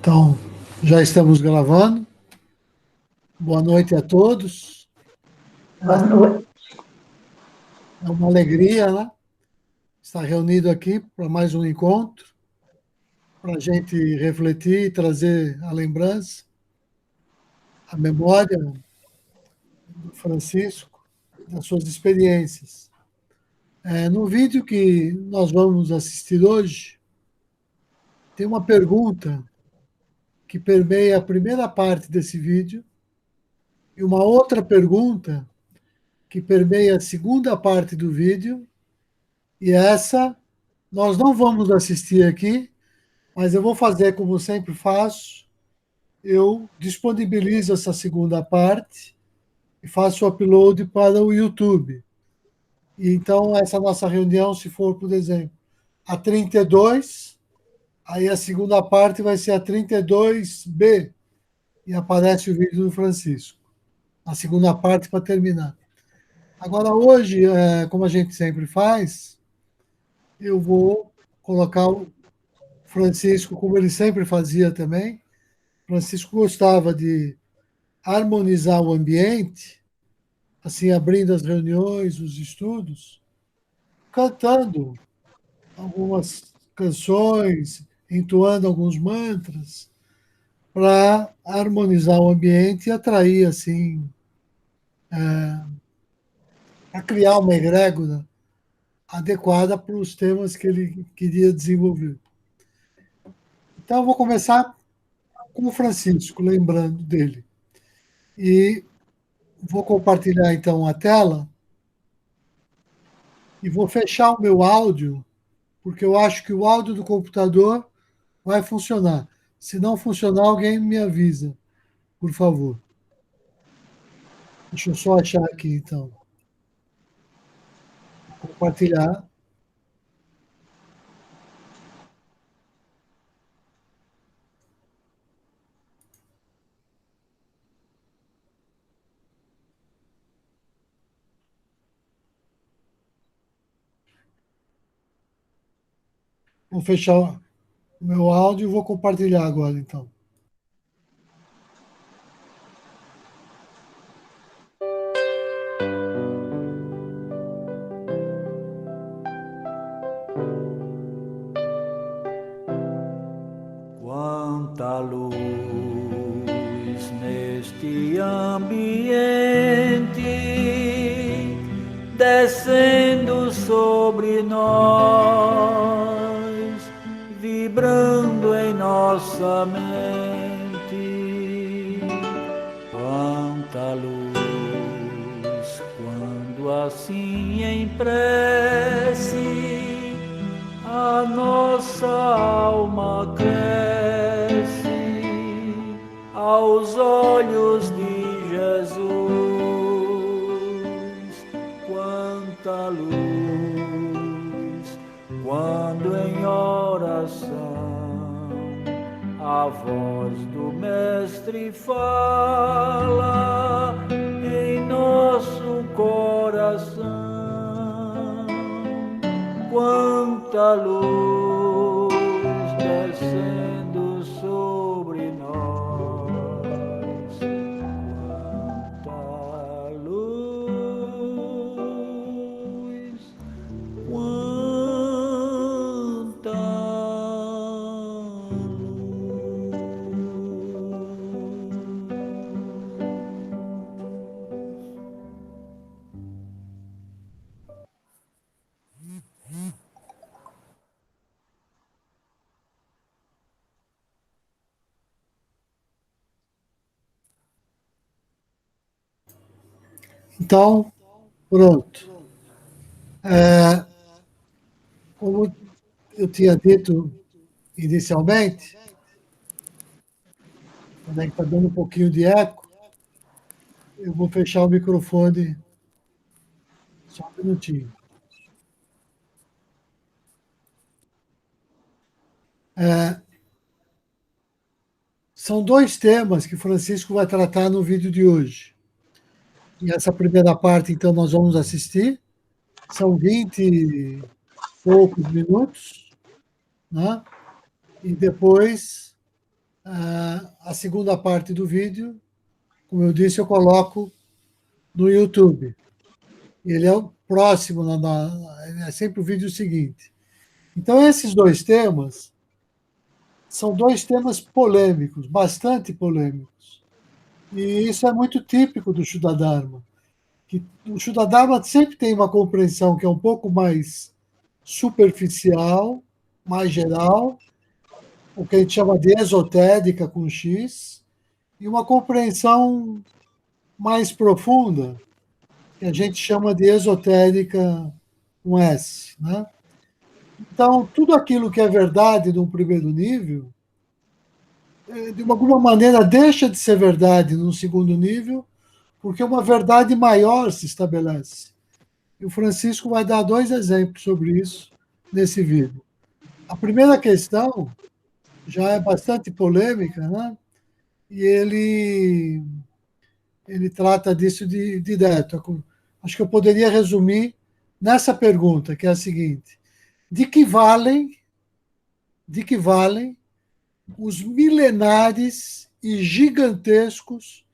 Então, já estamos gravando. Boa noite a todos. Boa noite. É uma alegria, né? Estar reunido aqui para mais um encontro, para a gente refletir e trazer a lembrança, a memória do Francisco, das suas experiências. No vídeo que nós vamos assistir hoje, tem uma pergunta que permeia a primeira parte desse vídeo e uma outra pergunta que permeia a segunda parte do vídeo. E essa nós não vamos assistir aqui, mas eu vou fazer como sempre faço. Eu disponibilizo essa segunda parte e faço o upload para o YouTube. E então, essa nossa reunião, se for, por exemplo, a 32, aí a segunda parte vai ser a 32B, e aparece o vídeo do Francisco. A segunda parte para terminar. Agora, hoje, como a gente sempre faz, eu vou colocar o Francisco, como ele sempre fazia também. Francisco gostava de harmonizar o ambiente, assim, abrindo as reuniões, os estudos, cantando algumas canções, entoando alguns mantras, para harmonizar o ambiente e atrair, assim, a criar uma egrégora adequada para os temas que ele queria desenvolver. Então, eu vou começar com o Francisco, lembrando dele. E vou compartilhar, então, a tela e vou fechar o meu áudio, porque eu acho que o áudio do computador vai funcionar. Se não funcionar, alguém me avisa, por favor. Deixa eu só achar aqui, então. Compartilhar. Vou fechar o meu áudio e vou compartilhar agora, então. Quanta luz neste ambiente, descendo sobre nós, vibrando em nossa mente. Quanta luz, quando assim em prece a nossa alma cresce aos olhos de Jesus. Quanta luz, quando em oração a voz do Mestre fala em nosso coração. Quanta luz descendo sobre nós, quanta luz, quanta Então, pronto. Como eu tinha dito inicialmente, quando está dando um pouquinho de eco, eu vou fechar o microfone só um minutinho. São dois temas que Francisco vai tratar no vídeo de hoje. E essa primeira parte, então, nós vamos assistir. São 20 e poucos minutos, né? E depois A segunda parte do vídeo, como eu disse, eu coloco no YouTube. Ele é o próximo, é sempre o vídeo seguinte. Então, esses dois temas são dois temas polêmicos, bastante polêmicos. E isso é muito típico do Shuddha Dharma, que o Shuddha Dharma sempre tem uma compreensão que é um pouco mais superficial, mais geral, o que a gente chama de esotérica com X, e uma compreensão mais profunda, que a gente chama de esotérica com S, né? Então, tudo aquilo que é verdade num primeiro nível, de alguma maneira deixa de ser verdade num segundo nível, porque uma verdade maior se estabelece. E o Francisco vai dar dois exemplos sobre isso nesse vídeo. A primeira questão já é bastante polêmica, né? E ele trata disso de direto. Acho que eu poderia resumir nessa pergunta, que é a seguinte: de que valem os milenares e gigantescos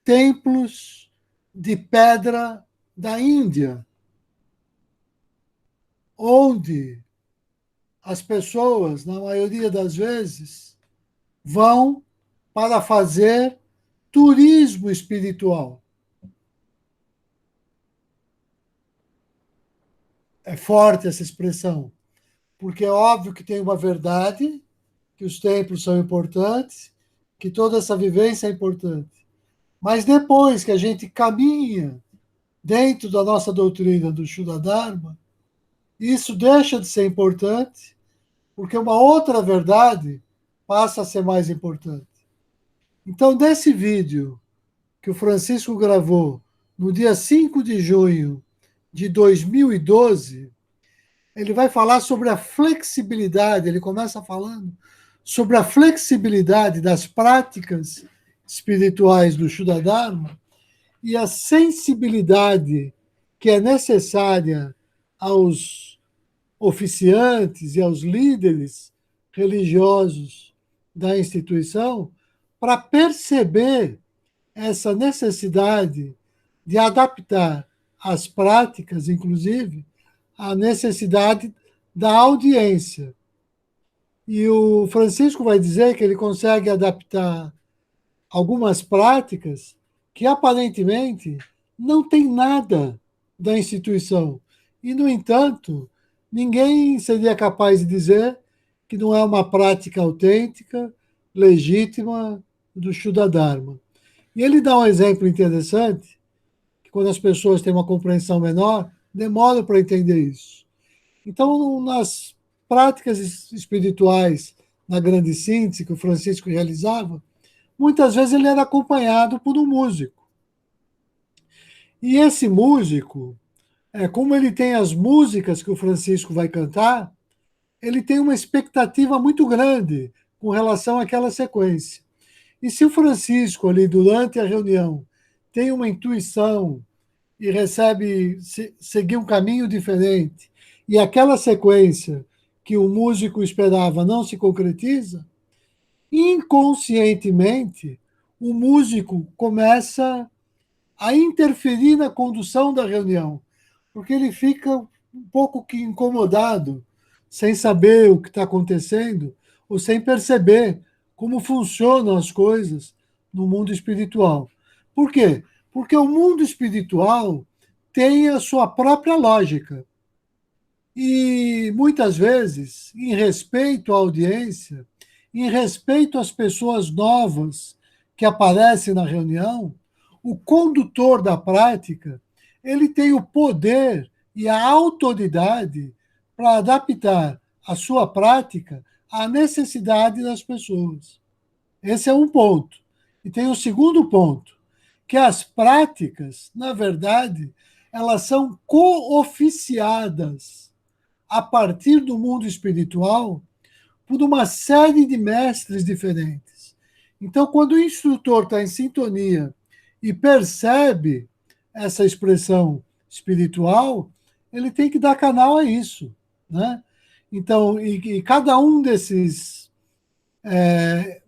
templos de pedra da Índia, onde as pessoas, na maioria das vezes, vão para fazer turismo espiritual. É forte essa expressão, porque é óbvio que tem uma verdade, que os templos são importantes, que toda essa vivência é importante. Mas depois que a gente caminha dentro da nossa doutrina do Shuddha Dharma, isso deixa de ser importante, porque uma outra verdade passa a ser mais importante. Então, desse vídeo que o Francisco gravou no dia 5 de junho de 2012, ele vai falar sobre a flexibilidade, ele começa falando sobre a flexibilidade das práticas espirituais do Shuddha Dharma e a sensibilidade que é necessária aos oficiantes e aos líderes religiosos da instituição para perceber essa necessidade de adaptar as práticas, inclusive, à necessidade da audiência. E o Francisco vai dizer que ele consegue adaptar algumas práticas que aparentemente não tem nada da instituição. E, no entanto, ninguém seria capaz de dizer que não é uma prática autêntica, legítima do Shuddha Dharma. E ele dá um exemplo interessante, que quando as pessoas têm uma compreensão menor, demora para entender isso. Então, nas práticas espirituais, na grande síntese que o Francisco realizava, muitas vezes ele era acompanhado por um músico. E esse músico, como ele tem as músicas que o Francisco vai cantar, ele tem uma expectativa muito grande com relação àquela sequência. E se o Francisco, ali durante a reunião, tem uma intuição e recebe seguir um caminho diferente, e aquela sequência que o músico esperava não se concretiza, inconscientemente, o músico começa a interferir na condução da reunião, porque ele fica um pouco que incomodado, sem saber o que está acontecendo, ou sem perceber como funcionam as coisas no mundo espiritual. Por quê? Porque o mundo espiritual tem a sua própria lógica. E muitas vezes, em respeito à audiência, em respeito às pessoas novas que aparecem na reunião, o condutor da prática, ele tem o poder e a autoridade para adaptar a sua prática à necessidade das pessoas. Esse é um ponto. E tem o segundo ponto, que as práticas, na verdade, elas são cooficiadas a partir do mundo espiritual por uma série de mestres diferentes. Então, quando o instrutor está em sintonia e percebe essa expressão espiritual, ele tem que dar canal a isso, né? Então, e cada um desses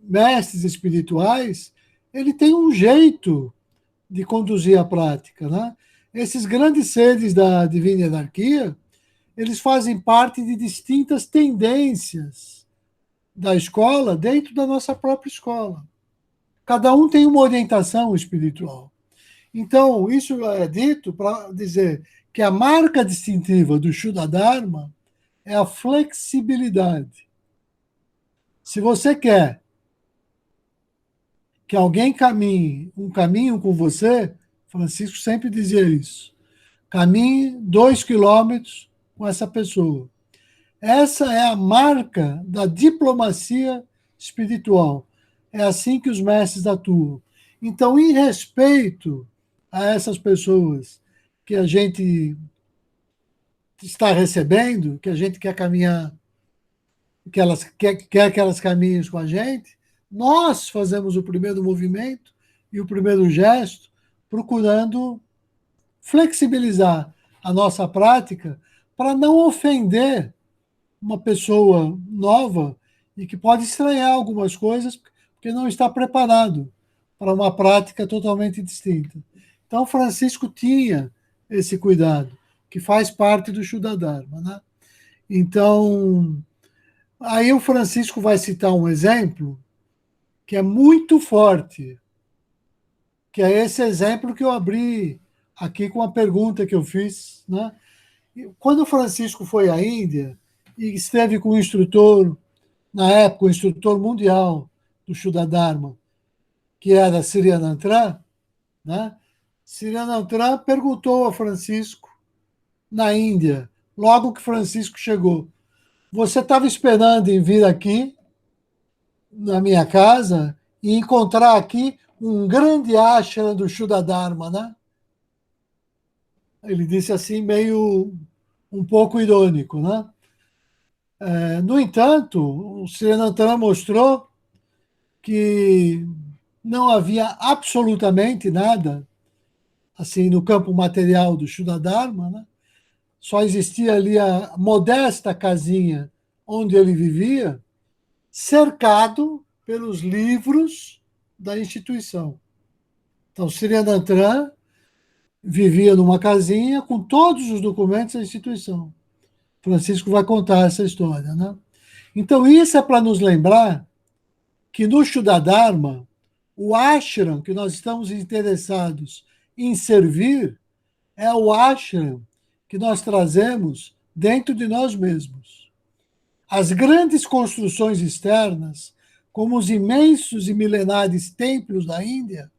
mestres espirituais, ele tem um jeito de conduzir a prática, né? Esses grandes seres da divina hierarquia, eles fazem parte de distintas tendências da escola dentro da nossa própria escola. Cada um tem uma orientação espiritual. Então, isso é dito para dizer que a marca distintiva do Shuddha Dharma é a flexibilidade. Se você quer que alguém caminhe um caminho com você, Francisco sempre dizia isso, caminhe 2 quilômetros com essa pessoa. Essa é a marca da diplomacia espiritual. É assim que os mestres atuam. Então, em respeito a essas pessoas que a gente está recebendo, que a gente quer caminhar, que elas quer que elas caminhem com a gente, nós fazemos o primeiro movimento e o primeiro gesto, procurando flexibilizar a nossa prática para não ofender uma pessoa nova e que pode estranhar algumas coisas porque não está preparado para uma prática totalmente distinta. Então, Francisco tinha esse cuidado, que faz parte do Shuddha Dharma, né? Então, aí o Francisco vai citar um exemplo que é muito forte, que é esse exemplo que eu abri aqui com a pergunta que eu fiz, né? Quando o Francisco foi à Índia e esteve com o instrutor, na época, o instrutor mundial do Shuddha Dharma, que era Sirianantran, né? Sirianantran perguntou a Francisco, na Índia, logo que Francisco chegou, você estava esperando em vir aqui, na minha casa, e encontrar aqui um grande ashram do Shuddha Dharma, né? Ele disse assim, meio um pouco irônico, né? No entanto, o Srinatana mostrou que não havia absolutamente nada assim no campo material do Shuddha Dharma, né? Só existia ali a modesta casinha onde ele vivia, cercado pelos livros da instituição. Então, Srinatana vivia numa casinha com todos os documentos da instituição. Francisco vai contar essa história, né? Então, isso é para nos lembrar que no Shuddha Dharma, o ashram que nós estamos interessados em servir é o ashram que nós trazemos dentro de nós mesmos. As grandes construções externas, como os imensos e milenares templos da Índia,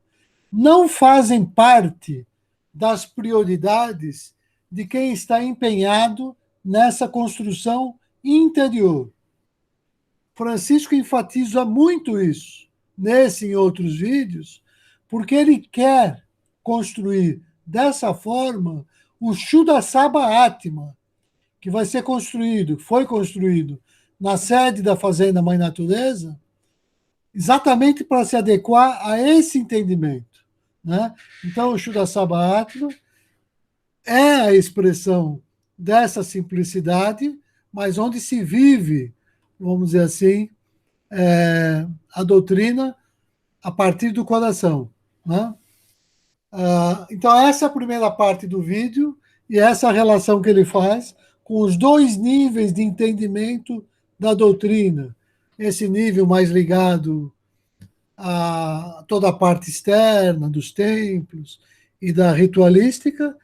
não fazem parte das prioridades de quem está empenhado nessa construção interior. Francisco enfatiza muito isso, nesse e em outros vídeos, porque ele quer construir dessa forma o Shuddha Sabha Atma, que vai ser construído, foi construído na sede da Fazenda Mãe Natureza, exatamente para se adequar a esse entendimento, né? Então, o Shuddha Sabha Atma é a expressão dessa simplicidade, mas onde se vive, vamos dizer assim, a doutrina a partir do coração, né? Então, essa é a primeira parte do vídeo e essa é a relação que ele faz com os 2 níveis de entendimento da doutrina. Esse nível mais ligado a toda a parte externa dos templos e da ritualística,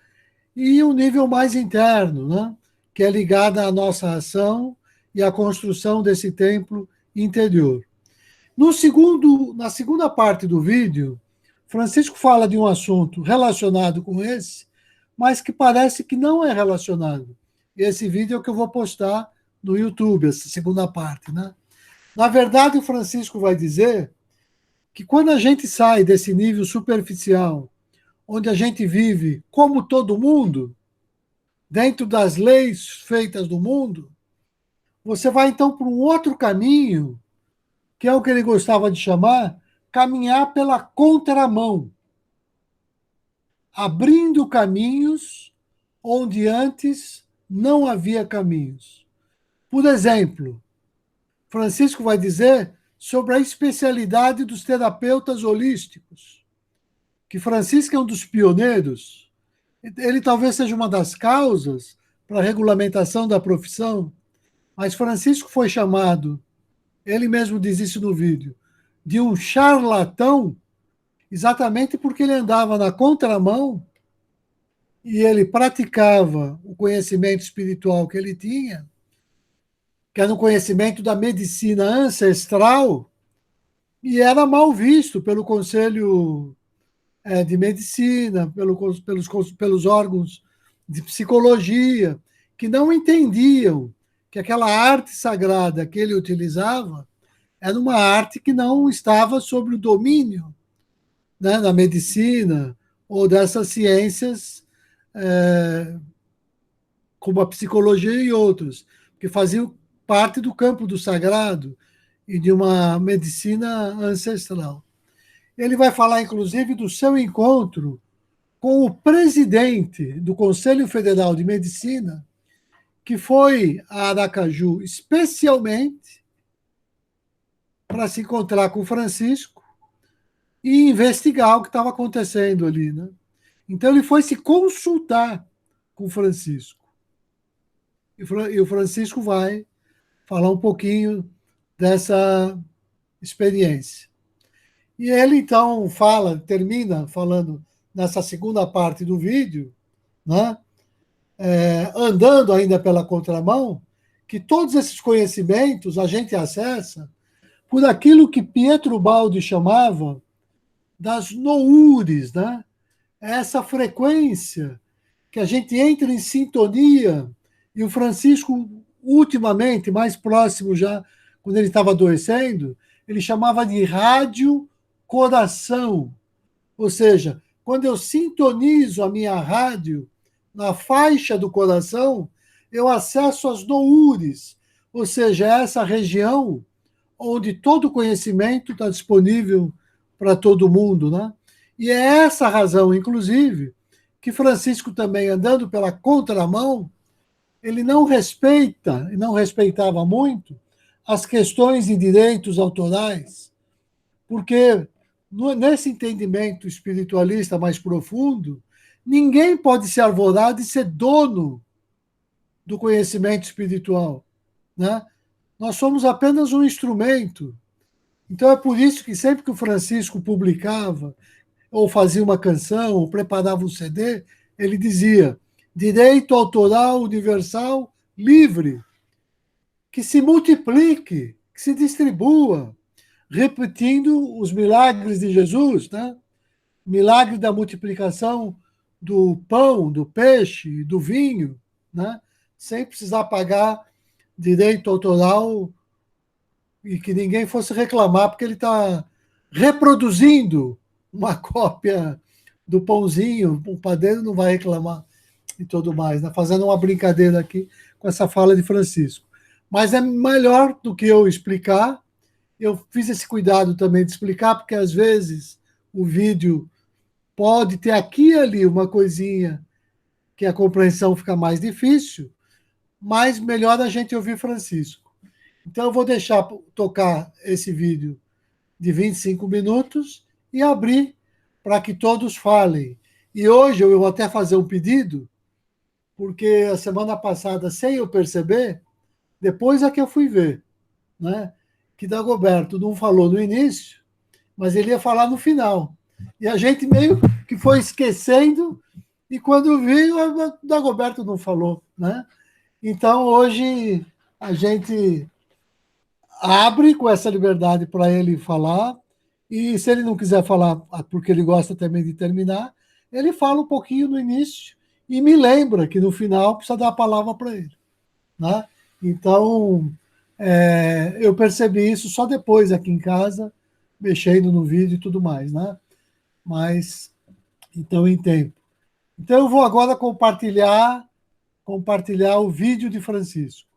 e um nível mais interno, né? Que é ligado à nossa ação e à construção desse templo interior. Na segunda parte do vídeo, Francisco fala de um assunto relacionado com esse, mas que parece que não é relacionado. Esse vídeo é o que eu vou postar no YouTube, essa segunda parte, né? Na verdade, o Francisco vai dizer que quando a gente sai desse nível superficial, onde a gente vive como todo mundo, dentro das leis feitas do mundo, você vai então para um outro caminho, que é o que ele gostava de chamar caminhar pela contramão, abrindo caminhos onde antes não havia caminhos. Por exemplo, Francisco vai dizer sobre a especialidade dos terapeutas holísticos, que Francisco é um dos pioneiros. Ele talvez seja uma das causas para a regulamentação da profissão, mas Francisco foi chamado, ele mesmo diz isso no vídeo, de um charlatão, exatamente porque ele andava na contramão e ele praticava o conhecimento espiritual que ele tinha, que era um conhecimento da medicina ancestral, e era mal visto pelo Conselho de Medicina, pelos órgãos de psicologia, que não entendiam que aquela arte sagrada que ele utilizava era uma arte que não estava sob o domínio, né, da medicina ou dessas ciências, como a psicologia e outros, que faziam parte do campo do sagrado e de uma medicina ancestral. Ele vai falar, inclusive, do seu encontro com o presidente do Conselho Federal de Medicina, que foi a Aracaju especialmente para se encontrar com Francisco e investigar o que estava acontecendo ali, né? Então ele foi se consultar com Francisco. E o Francisco vai falar um pouquinho dessa experiência. E ele então termina falando nessa segunda parte do vídeo, né, andando ainda pela contramão, que todos esses conhecimentos a gente acessa por aquilo que Pietro Baldi chamava das noures, né? Essa frequência que a gente entra em sintonia, e o Francisco, ultimamente, mais próximo já, quando ele estava adoecendo, ele chamava de rádio coração. Ou seja, quando eu sintonizo a minha rádio na faixa do coração, eu acesso as noures, ou seja, essa região onde todo o conhecimento está disponível para todo mundo, né? E é essa razão, inclusive, que Francisco também, andando pela contramão, ele não respeita, e não respeitava muito, as questões de direitos autorais, porque nesse entendimento espiritualista mais profundo, ninguém pode se arvorar de ser dono do conhecimento espiritual, né? Nós somos apenas um instrumento. Então é por isso que sempre que o Francisco publicava, ou fazia uma canção, ou preparava um CD, ele dizia: direito autoral universal livre, que se multiplique, que se distribua, repetindo os milagres de Jesus, né? Milagre da multiplicação do pão, do peixe, do vinho, né? Sem precisar pagar direito autoral e que ninguém fosse reclamar, porque ele está reproduzindo uma cópia do pãozinho, o padeiro não vai reclamar e tudo mais, né? Fazendo uma brincadeira aqui com essa fala de Francisco. Mas é melhor do que eu explicar. Eu fiz esse cuidado também de explicar, porque às vezes o vídeo pode ter aqui e ali uma coisinha que a compreensão fica mais difícil, mas melhor a gente ouvir Francisco. Então eu vou deixar tocar esse vídeo de 25 minutos e abrir para que todos falem. E hoje eu vou até fazer um pedido, porque a semana passada, sem eu perceber, depois é que eu fui ver, né, que Dagoberto não falou no início, mas ele ia falar no final. E a gente meio que foi esquecendo, e quando viu, o Dagoberto não falou, né? Então, hoje, a gente abre com essa liberdade para ele falar, e se ele não quiser falar, porque ele gosta também de terminar, ele fala um pouquinho no início e me lembra que no final precisa dar a palavra para ele, né? Então, eu percebi isso só depois aqui em casa, mexendo no vídeo e tudo mais, né? Mas, então, em tempo. Então, eu vou agora compartilhar o vídeo de Francisco.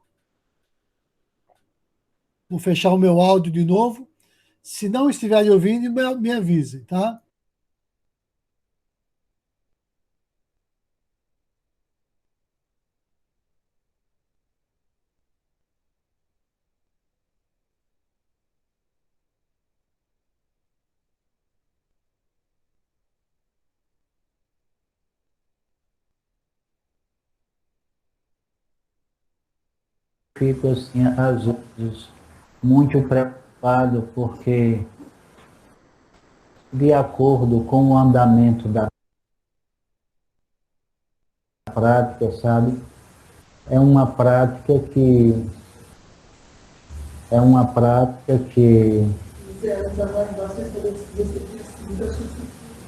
Vou fechar o meu áudio de novo. Se não estiverem ouvindo, me avisem, tá? fico assim, às vezes, muito preocupado, porque de acordo com o andamento da prática, sabe? É uma prática que é uma prática que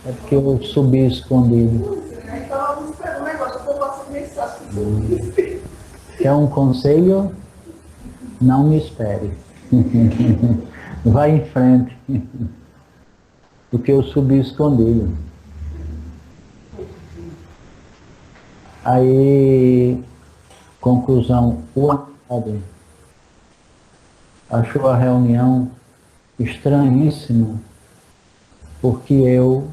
é porque eu subi escondido. Quer um conselho? Não me espere. Vai em frente. Porque eu subi escondido. Aí, conclusão, o Andrade achou a reunião estranhíssima, porque eu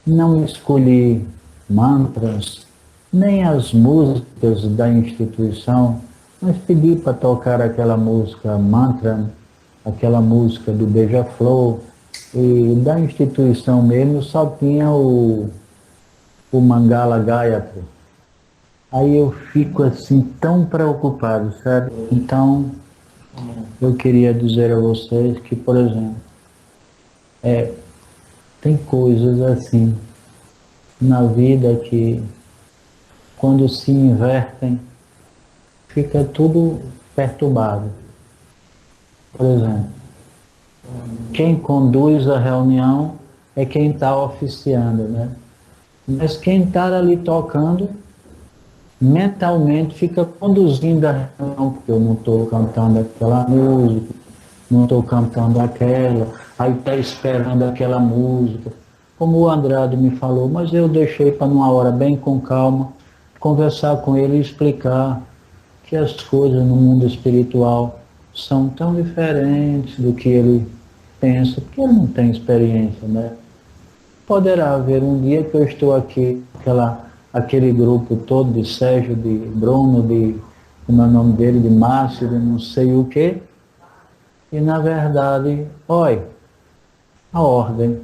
não escolhi mantras, nem as músicas da instituição, mas pedi para tocar aquela música mantra, aquela música do Beija-Flor, e da instituição mesmo só tinha o Mangala Gayatri. Aí eu fico assim tão preocupado, sabe? Então, eu queria dizer a vocês que, por exemplo, tem coisas assim na vida que, quando se invertem, fica tudo perturbado. Por exemplo, quem conduz a reunião é quem está oficiando, né? Mas quem está ali tocando, mentalmente fica conduzindo a reunião, porque eu não estou cantando aquela música, não estou cantando aquela, aí está esperando aquela música. Como o Andrade me falou, mas eu deixei para numa hora bem com calma, conversar com ele e explicar que as coisas no mundo espiritual são tão diferentes do que ele pensa, porque ele não tem experiência, né? Poderá haver um dia que eu estou aqui, aquele grupo todo de Sérgio, de Bruno, de, como é o nome dele, de Márcio, de não sei o quê, e na verdade, olha, a ordem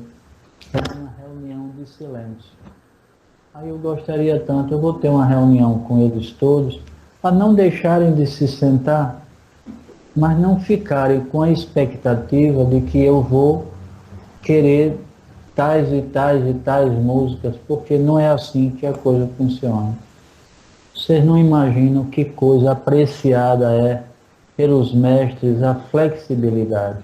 é uma reunião de silêncio. Aí eu gostaria tanto, eu vou ter uma reunião com eles todos, para não deixarem de se sentar, mas não ficarem com a expectativa de que eu vou querer tais e tais e tais músicas, porque não é assim que a coisa funciona. Vocês não imaginam que coisa apreciada é pelos mestres a flexibilidade.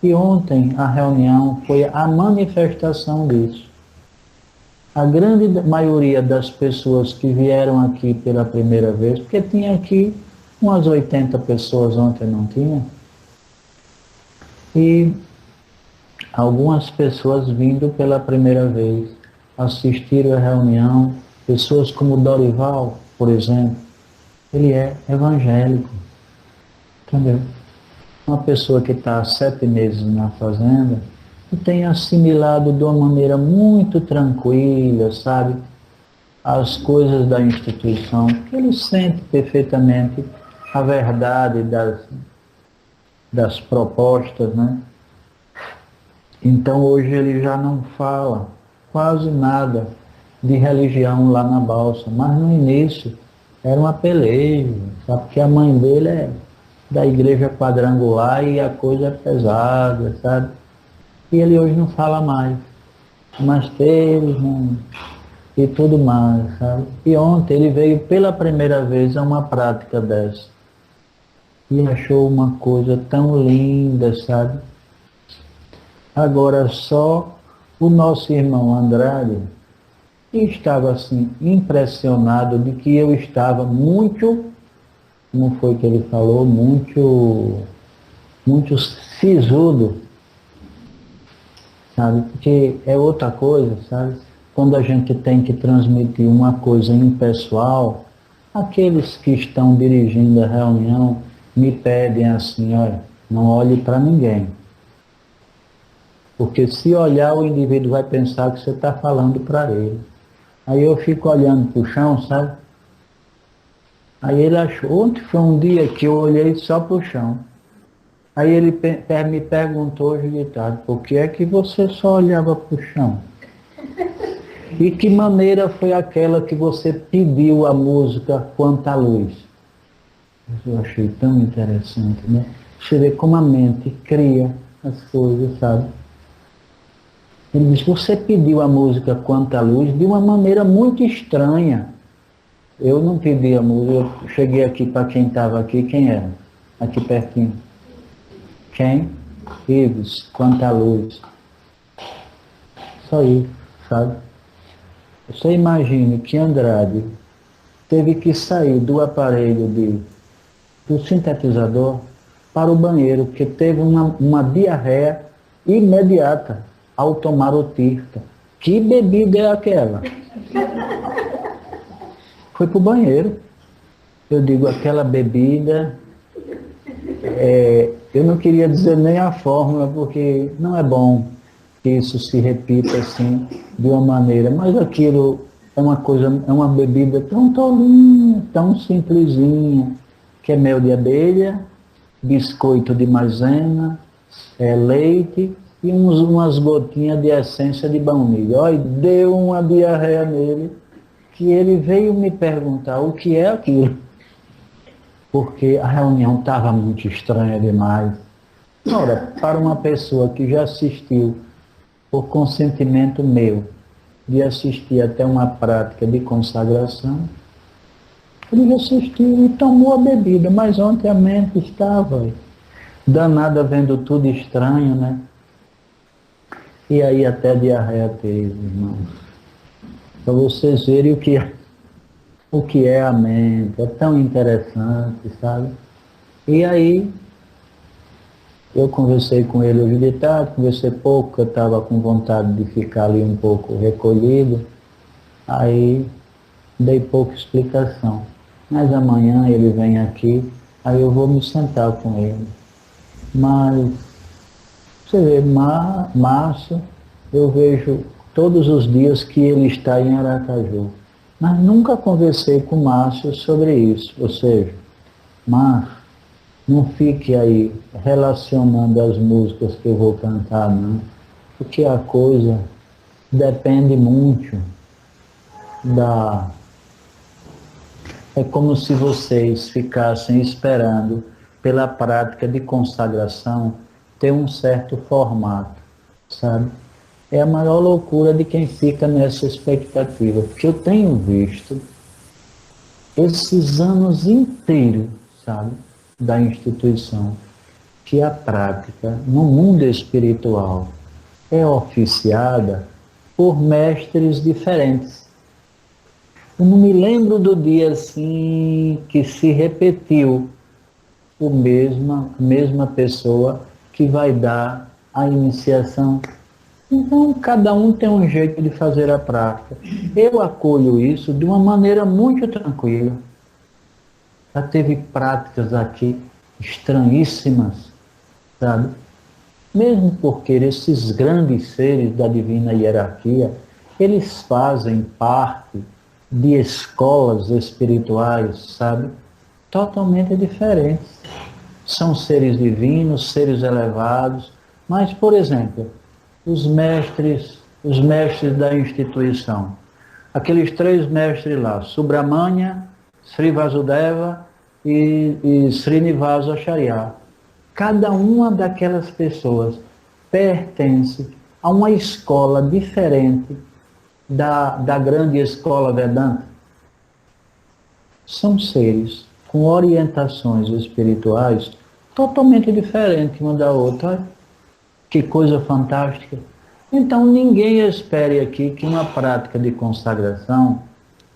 E ontem a reunião foi a manifestação disso. A grande maioria das pessoas que vieram aqui pela primeira vez, porque tinha aqui umas 80 pessoas ontem, não tinha? E algumas pessoas vindo pela primeira vez, assistiram a reunião, pessoas como Dorival, por exemplo, ele é evangélico, entendeu? Uma pessoa que está há 7 meses na fazenda e tem assimilado de uma maneira muito tranquila, sabe, as coisas da instituição, que ele sente perfeitamente a verdade das propostas, né? Então hoje ele já não fala quase nada de religião lá na balsa, mas no início era uma peleja, sabe? Porque a mãe dele é da igreja quadrangular e a coisa é pesada, sabe? E ele hoje não fala mais, mas teve e tudo mais, sabe? E ontem ele veio pela primeira vez a uma prática dessa e achou uma coisa tão linda, sabe? Agora só o nosso irmão Andrade, que estava assim impressionado de que eu estava muito, como foi que ele falou, muito sisudo, sabe? Porque é outra coisa, sabe? Quando a gente tem que transmitir uma coisa impessoal, aqueles que estão dirigindo a reunião me pedem assim, olha, não olhe para ninguém. Porque se olhar, o indivíduo vai pensar que você está falando para ele. Aí eu fico olhando para o chão, sabe? Aí ele achou, ontem foi um dia que eu olhei só para o chão. Aí ele me perguntou hoje de tarde, por que é que você só olhava para o chão? E que maneira foi aquela que você pediu a música Quanta Luz? Eu achei tão interessante, né? Você vê como a mente cria as coisas, sabe? Ele diz, você pediu a música Quanta Luz de uma maneira muito estranha. Eu não pedi a música, eu cheguei aqui para quem estava aqui, quem era? Aqui pertinho. Quem? Ives, Quanta Luz. Só isso, sabe? Você imagine que Andrade teve que sair do aparelho do sintetizador para o banheiro, porque teve uma diarreia imediata ao tomar o tirta. Que bebida é aquela? Foi para o banheiro. Eu digo, aquela bebida, eu não queria dizer nem a fórmula, porque não é bom que isso se repita assim, de uma maneira, mas aquilo é uma coisa, é uma bebida tão tolinha, tão simplesinha, que é mel de abelha, biscoito de maisena, leite e umas gotinhas de essência de baunilha. Olha, deu uma diarreia nele, que ele veio me perguntar o que é aquilo, porque a reunião estava muito estranha demais. Ora, para uma pessoa que já assistiu, por consentimento meu, de assistir até uma prática de consagração, ele assistiu e tomou a bebida, mas ontem a mente estava danada vendo tudo estranho, né? E aí até diarreia teve, irmão. Para vocês verem o que é a mente, é tão interessante, sabe? E aí, eu conversei com ele hoje de tarde, conversei pouco, eu estava com vontade de ficar ali um pouco recolhido, aí dei pouca explicação. Mas amanhã ele vem aqui, aí eu vou me sentar com ele. Mas, você vê, Márcio, eu vejo todos os dias que ele está em Aracaju. Mas nunca conversei com Márcio sobre isso. Ou seja, Márcio, não fique aí relacionando as músicas que eu vou cantar, não. Porque a coisa depende muito da... É como se vocês ficassem esperando pela prática de consagração ter um certo formato, sabe? É a maior loucura de quem fica nessa expectativa, porque eu tenho visto esses anos inteiros, sabe, da instituição, que a prática no mundo espiritual é oficiada por mestres diferentes. Eu não me lembro do dia assim que se repetiu a mesma pessoa que vai dar a iniciação. Então, cada um tem um jeito de fazer a prática. Eu acolho isso de uma maneira muito tranquila. Já teve práticas aqui estranhíssimas, sabe? Mesmo porque esses grandes seres da divina hierarquia, eles fazem parte de escolas espirituais, sabe? Totalmente diferentes. São seres divinos, seres elevados, mas, por exemplo, os mestres da instituição, aqueles 3 mestres lá, Subramanya, Sri Vasudeva e Srinivasa Acharya, cada uma daquelas pessoas pertence a uma escola diferente da grande escola Vedanta. São seres com orientações espirituais totalmente diferentes uma da outra. Que coisa fantástica. Então ninguém espere aqui que uma prática de consagração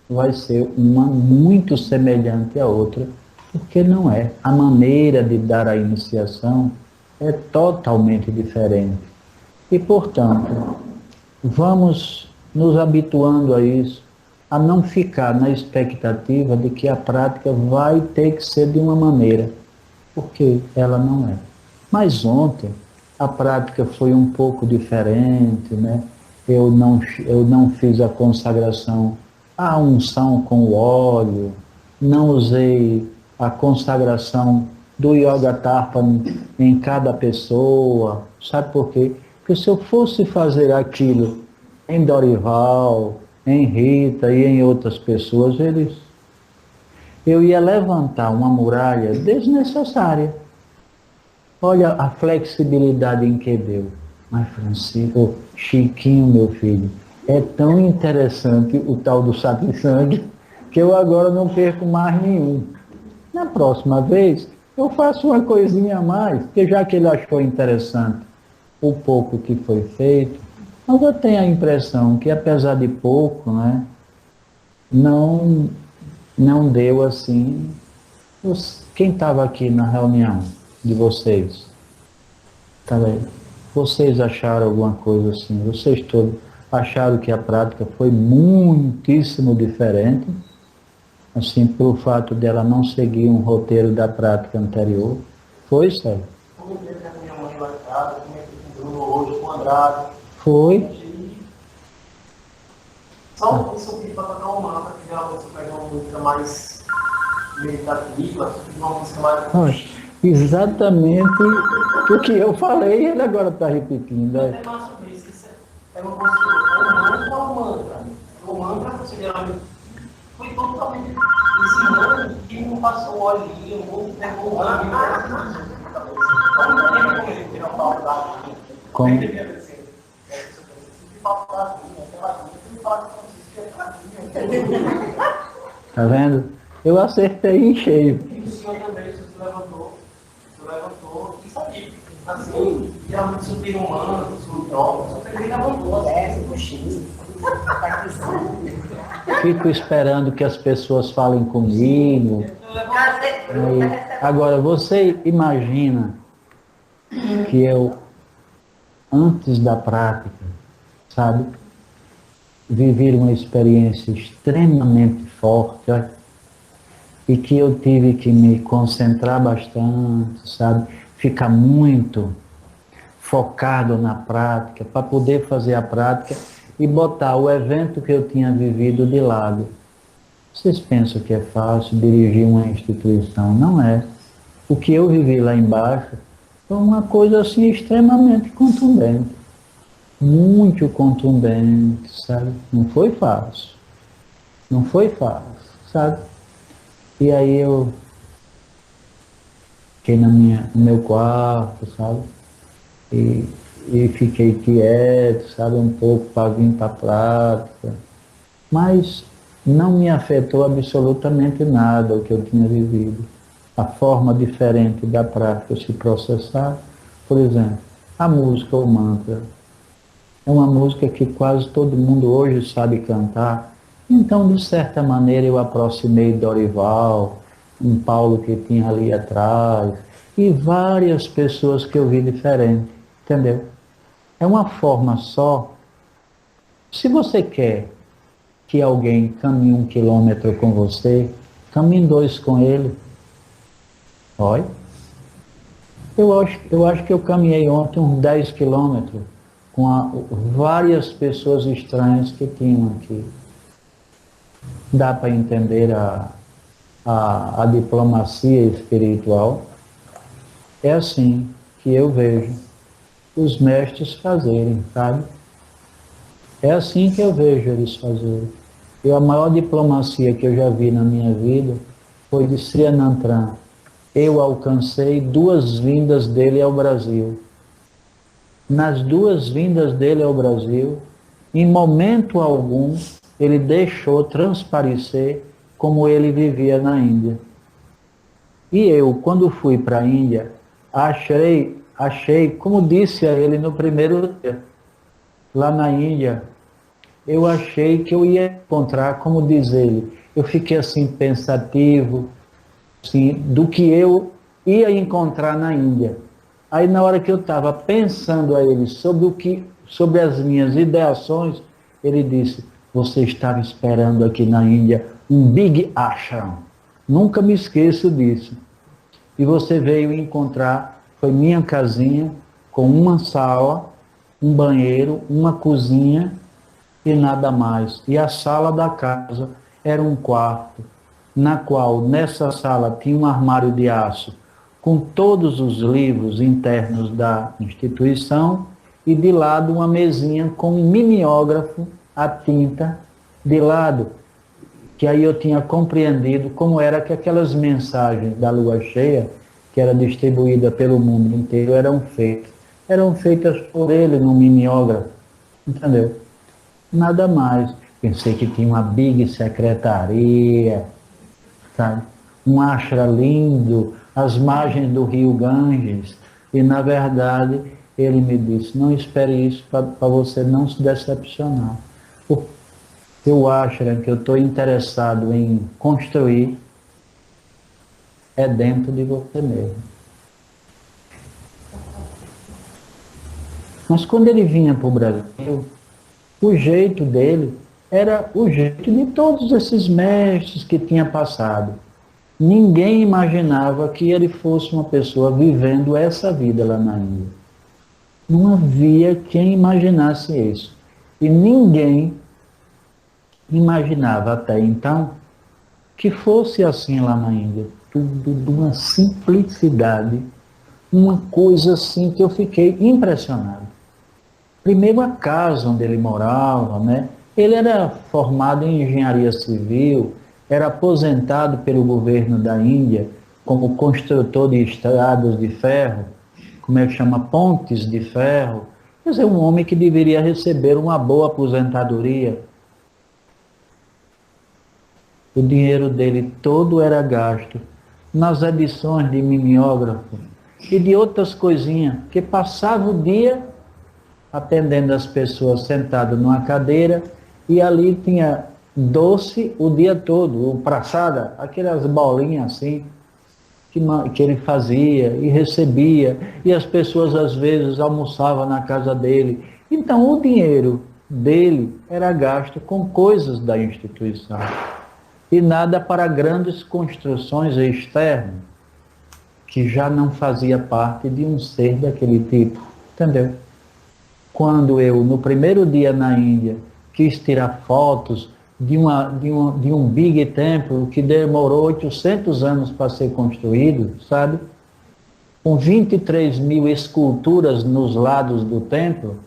vai ser uma muito semelhante à outra, porque não é. A maneira de dar a iniciação é totalmente diferente. E, portanto, vamos nos habituando a isso, a não ficar na expectativa de que a prática vai ter que ser de uma maneira, porque ela não é. Mas ontem a prática foi um pouco diferente, né? Eu não fiz a consagração, a unção com o óleo, não usei a consagração do Yoga Tarpan em cada pessoa. Sabe por quê? Porque se eu fosse fazer aquilo em Dorival, em Rita e em outras pessoas, eu ia levantar uma muralha desnecessária. Olha a flexibilidade em que deu. Mas Francisco, Chiquinho, meu filho, é tão interessante o tal do sabe-sangue que eu agora não perco mais nenhum. Na próxima vez, eu faço uma coisinha a mais, porque já que ele achou interessante o pouco que foi feito, mas eu tenho a impressão que, apesar de pouco, né, não, não deu assim. Quem estava aqui na reunião de vocês? Tá aí. Vocês acharam alguma coisa assim? Vocês todos acharam que a prática foi muitíssimo diferente, assim, pelo fato dela não seguir um roteiro da prática anterior? Foi, Sérgio? Como teve a minha mãe lá em casa, como é que Bruno hoje, com o Andrade. Foi. Só um pouquinho para tocar uma mantra, que geralmente você pega uma música mais meditativa, uma música mais. Olha, exatamente o que eu falei, ele agora está repetindo. É mais sobre isso. Isso é uma coisa, é um mantra. O mantra, você geralmente foi totalmente ensinando e não passou o olhinho, não pegou o olhinho. Como? Tá vendo? Eu acertei em cheio. E o senhor também se levantou e sabia. Assim, geralmente subir um ano, subir troca, só que ele levantou, puxinho. Fico esperando que as pessoas falem comigo. Agora, você imagina que eu, antes da prática, sabe, vivi uma experiência extremamente forte, olha, e que eu tive que me concentrar bastante, sabe, ficar muito focado na prática, para poder fazer a prática e botar o evento que eu tinha vivido de lado. Vocês pensam que é fácil dirigir uma instituição? Não é. O que eu vivi lá embaixo foi uma coisa assim extremamente contundente. Muito contundente, sabe? Não foi fácil. Não foi fácil, sabe? E aí eu fiquei no meu quarto, sabe? E fiquei quieto, sabe? Um pouco para vir para a prática. Mas não me afetou absolutamente nada o que eu tinha vivido. A forma diferente da prática se processar, por exemplo, a música ou mantra. É uma música que quase todo mundo hoje sabe cantar. Então, de certa maneira, eu aproximei Dorival, um Paulo que tinha ali atrás, e várias pessoas que eu vi diferente, entendeu? É uma forma só. Se você quer que alguém caminhe 1 quilômetro com você, caminhe 2 com ele. Olha, eu acho que eu caminhei ontem uns 10 quilômetros com várias pessoas estranhas que tinham aqui. Dá para entender a diplomacia espiritual? É assim que eu vejo os mestres fazerem, sabe? É assim que eu vejo eles fazerem. E a maior diplomacia que eu já vi na minha vida foi de Sri Anantran. Eu alcancei 2 vindas dele ao Brasil. Nas 2 vindas dele ao Brasil, em momento algum, ele deixou transparecer como ele vivia na Índia. E eu, quando fui para a Índia, achei, como disse a ele no primeiro dia, lá na Índia, eu achei que eu ia encontrar, como diz ele, eu fiquei assim pensativo, assim, do que eu ia encontrar na Índia. Aí na hora que eu estava pensando a ele sobre as minhas ideações, ele disse, você estava esperando aqui na Índia um Big Ashram. Nunca me esqueço disso. E você veio encontrar, foi minha casinha, com uma sala, um banheiro, uma cozinha e nada mais. E a sala da casa era um quarto, na qual nessa sala tinha um armário de aço com todos os livros internos da instituição e de lado uma mesinha com um mimeógrafo a tinta de lado, que aí eu tinha compreendido como era que aquelas mensagens da lua cheia, que era distribuída pelo mundo inteiro, eram feitas. Eram feitas por ele no mimeógrafo, entendeu? Nada mais. Pensei que tinha uma big secretaria, sabe? Um ashra lindo, às margens do rio Ganges, e na verdade ele me disse, não espere isso para você não se decepcionar. O seu ashra que eu estou interessado em construir é dentro de você mesmo. Mas quando ele vinha para o Brasil, o jeito dele era o jeito de todos esses mestres que tinha passado. Ninguém imaginava que ele fosse uma pessoa vivendo essa vida lá na Índia. Não havia quem imaginasse isso. E ninguém imaginava até então que fosse assim lá na Índia. Tudo de uma simplicidade, uma coisa assim que eu fiquei impressionado. Primeiro a casa onde ele morava, né? Ele era formado em engenharia civil, era aposentado pelo governo da Índia como construtor de estradas de ferro, como é que chama? Pontes de ferro. Quer dizer, um homem que deveria receber uma boa aposentadoria. O dinheiro dele todo era gasto nas edições de mimeógrafo e de outras coisinhas, que passava o dia atendendo as pessoas sentado numa cadeira, e ali tinha doce o dia todo, o praçada, aquelas bolinhas assim, que ele fazia e recebia, e as pessoas às vezes almoçavam na casa dele. Então o dinheiro dele era gasto com coisas da instituição, e nada para grandes construções externas, que já não fazia parte de um ser daquele tipo, entendeu? Quando eu, no primeiro dia na Índia, quis tirar fotos de um big templo que demorou 800 anos para ser construído, sabe? Com 23 mil esculturas nos lados do templo,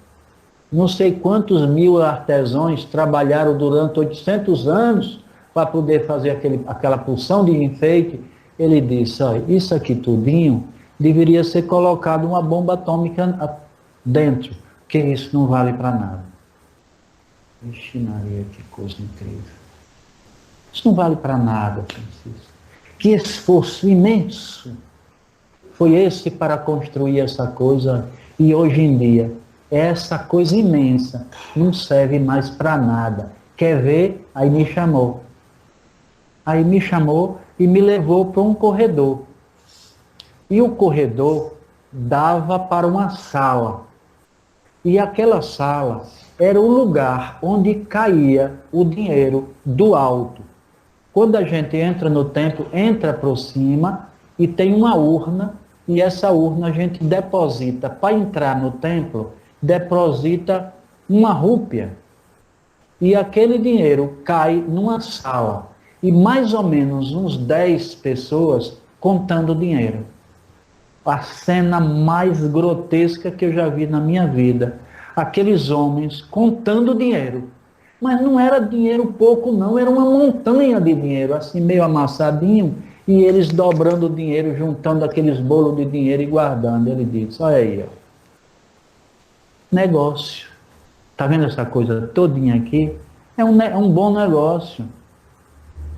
não sei quantos mil artesãos trabalharam durante 800 anos para poder fazer aquela porção de enfeite. Ele disse, olha, isso aqui tudinho deveria ser colocado uma bomba atômica dentro, que isso não vale para nada. Vixe Maria, que coisa incrível. Isso não vale para nada, Francisco. Que esforço imenso foi esse para construir essa coisa, e hoje em dia essa coisa imensa não serve mais para nada. Quer ver? Aí me chamou. Aí me chamou e me levou para um corredor. E o corredor dava para uma sala. E aquela sala era o lugar onde caía o dinheiro do alto. Quando a gente entra no templo, entra por cima e tem uma urna, e essa urna a gente deposita, para entrar no templo, deposita uma rúpia. E aquele dinheiro cai numa sala, e mais ou menos uns 10 pessoas contando dinheiro. A cena mais grotesca que eu já vi na minha vida. Aqueles homens contando dinheiro. Mas não era dinheiro pouco não, era uma montanha de dinheiro, assim meio amassadinho, e eles dobrando o dinheiro, juntando aqueles bolos de dinheiro e guardando. Ele disse, olha aí, ó. Negócio. Tá vendo essa coisa todinha aqui? É um bom negócio.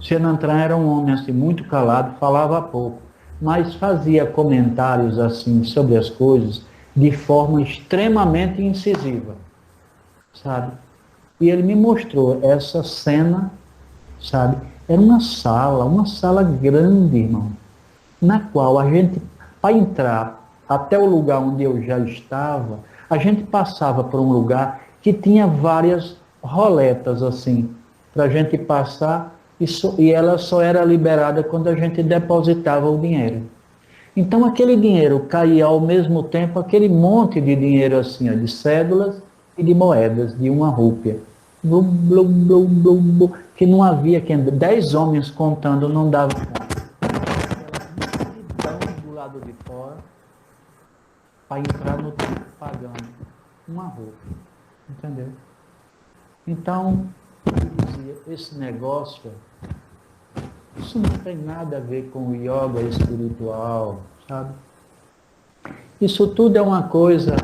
Senantran era um homem assim, muito calado, falava pouco, mas fazia comentários assim sobre as coisas de forma extremamente incisiva, sabe? E ele me mostrou essa cena, sabe? Era uma sala grande, irmão, na qual a gente, para entrar até o lugar onde eu já estava, a gente passava por um lugar que tinha várias roletas assim, para a gente passar, e ela só era liberada quando a gente depositava o dinheiro. Então aquele dinheiro caía ao mesmo tempo, aquele monte de dinheiro assim, ó, de cédulas e de moedas, de uma rúpia. Blum, blum, blum, blum, blum, que não havia quem, 10 homens contando, não dava conta. Do lado de fora, para entrar no tempo pagando uma rúpia. Entendeu? Então, dizia, esse negócio, isso não tem nada a ver com o yoga espiritual, sabe? Isso tudo é uma coisa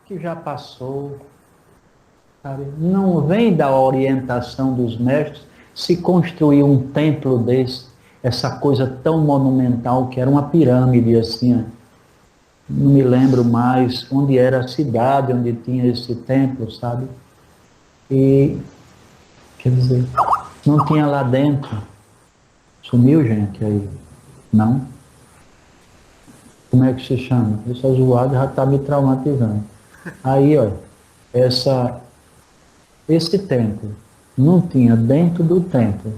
que já passou, sabe? Não vem da orientação dos mestres se construir um templo desse, essa coisa tão monumental que era uma pirâmide assim, ó. Não me lembro mais onde era a cidade onde tinha esse templo, sabe? E, quer dizer, não tinha lá dentro. Sumiu gente aí? Não? Como é que se chama? Essa zoada já está me traumatizando. Aí, ó, esse templo não tinha dentro do templo,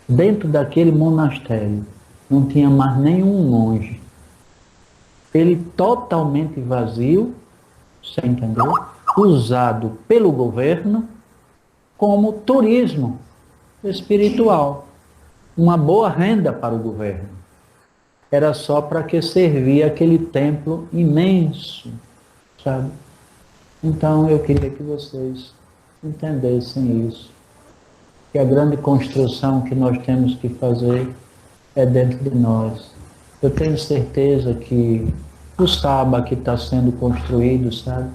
dentro daquele monastério, não tinha mais nenhum monge. Ele totalmente vazio, você entendeu? Usado pelo governo como turismo espiritual. Uma boa renda para o governo. Era só para que servia aquele templo imenso, sabe? Então eu queria que vocês entendessem isso. Que a grande construção que nós temos que fazer é dentro de nós. Eu tenho certeza que o Saba que está sendo construído, sabe?